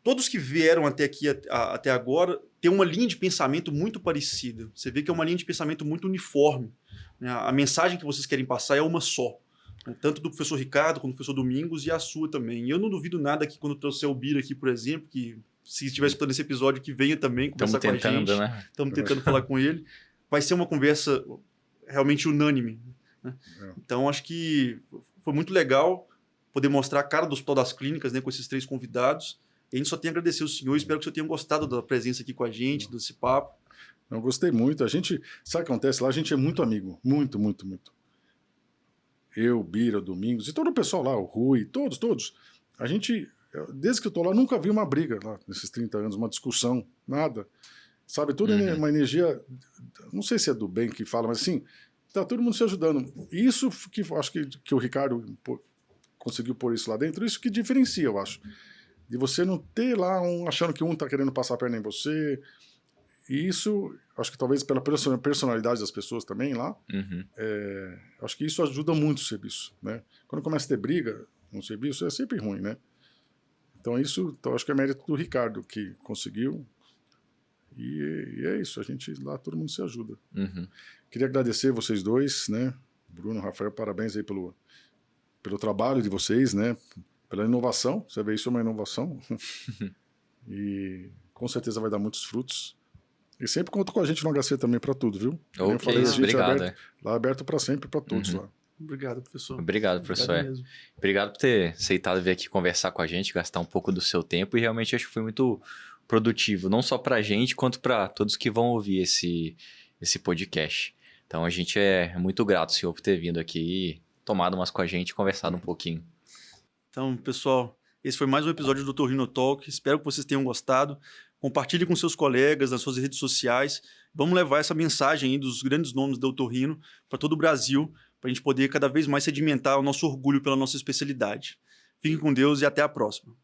Todos que vieram até aqui, até agora, têm uma linha de pensamento muito parecida. Você vê que é uma linha de pensamento muito uniforme. Né? A mensagem que vocês querem passar é uma só. Né? Tanto do professor Ricardo, quanto do professor Domingos e a sua também. E eu não duvido nada que quando trouxer o Bira aqui, por exemplo, que se estiver escutando esse episódio, que venha também conversar com a gente. Estamos tentando falar com ele. Vai ser uma conversa realmente unânime. Né? Então, acho que foi muito legal poder mostrar a cara do Hospital das Clínicas, né, com esses 3 convidados. E a gente só tem a agradecer ao senhor. Espero que o senhor tenha gostado da presença aqui com a gente, desse papo. Eu gostei muito. A gente, sabe o que acontece lá? A gente é muito amigo. Muito, muito, muito. Eu, Bira, Domingos e todo o pessoal lá, o Rui, todos. A gente, desde que eu tô lá, nunca vi uma briga lá, nesses 30 anos, uma discussão, nada. Sabe, tudo é uma energia, não sei se é do bem que fala, mas assim, tá todo mundo se ajudando. Isso que acho que o Ricardo conseguiu pôr isso lá dentro, isso que diferencia, eu acho. De você não ter lá achando que um tá querendo passar a perna em você. E isso, acho que talvez pela personalidade das pessoas também lá, acho que isso ajuda muito o serviço, né? Quando começa a ter briga no serviço, é sempre ruim, né? Então acho que é mérito do Ricardo que conseguiu. E é isso, a gente lá, todo mundo se ajuda. Queria agradecer vocês dois, né? Bruno, Rafael, parabéns aí pelo trabalho de vocês, né? Pela inovação, você vê, isso é uma inovação. E com certeza vai dar muitos frutos. E sempre conta com a gente no HC também para tudo, viu? Eu falei, a gente obrigado. Lá aberto para sempre, para todos lá. Obrigado, professor. Obrigado, professor. Obrigado por ter aceitado vir aqui conversar com a gente, gastar um pouco do seu tempo, e realmente acho que foi muito produtivo, não só para a gente, quanto para todos que vão ouvir esse podcast. Então a gente é muito grato, senhor, por ter vindo aqui e tomado umas com a gente e conversado um pouquinho. Então, pessoal, esse foi mais um episódio do Otorrino Talk. Espero que vocês tenham gostado. Compartilhe com seus colegas nas suas redes sociais. Vamos levar essa mensagem aí dos grandes nomes do otorrino para todo o Brasil, para a gente poder cada vez mais sedimentar o nosso orgulho pela nossa especialidade. Fiquem com Deus e até a próxima.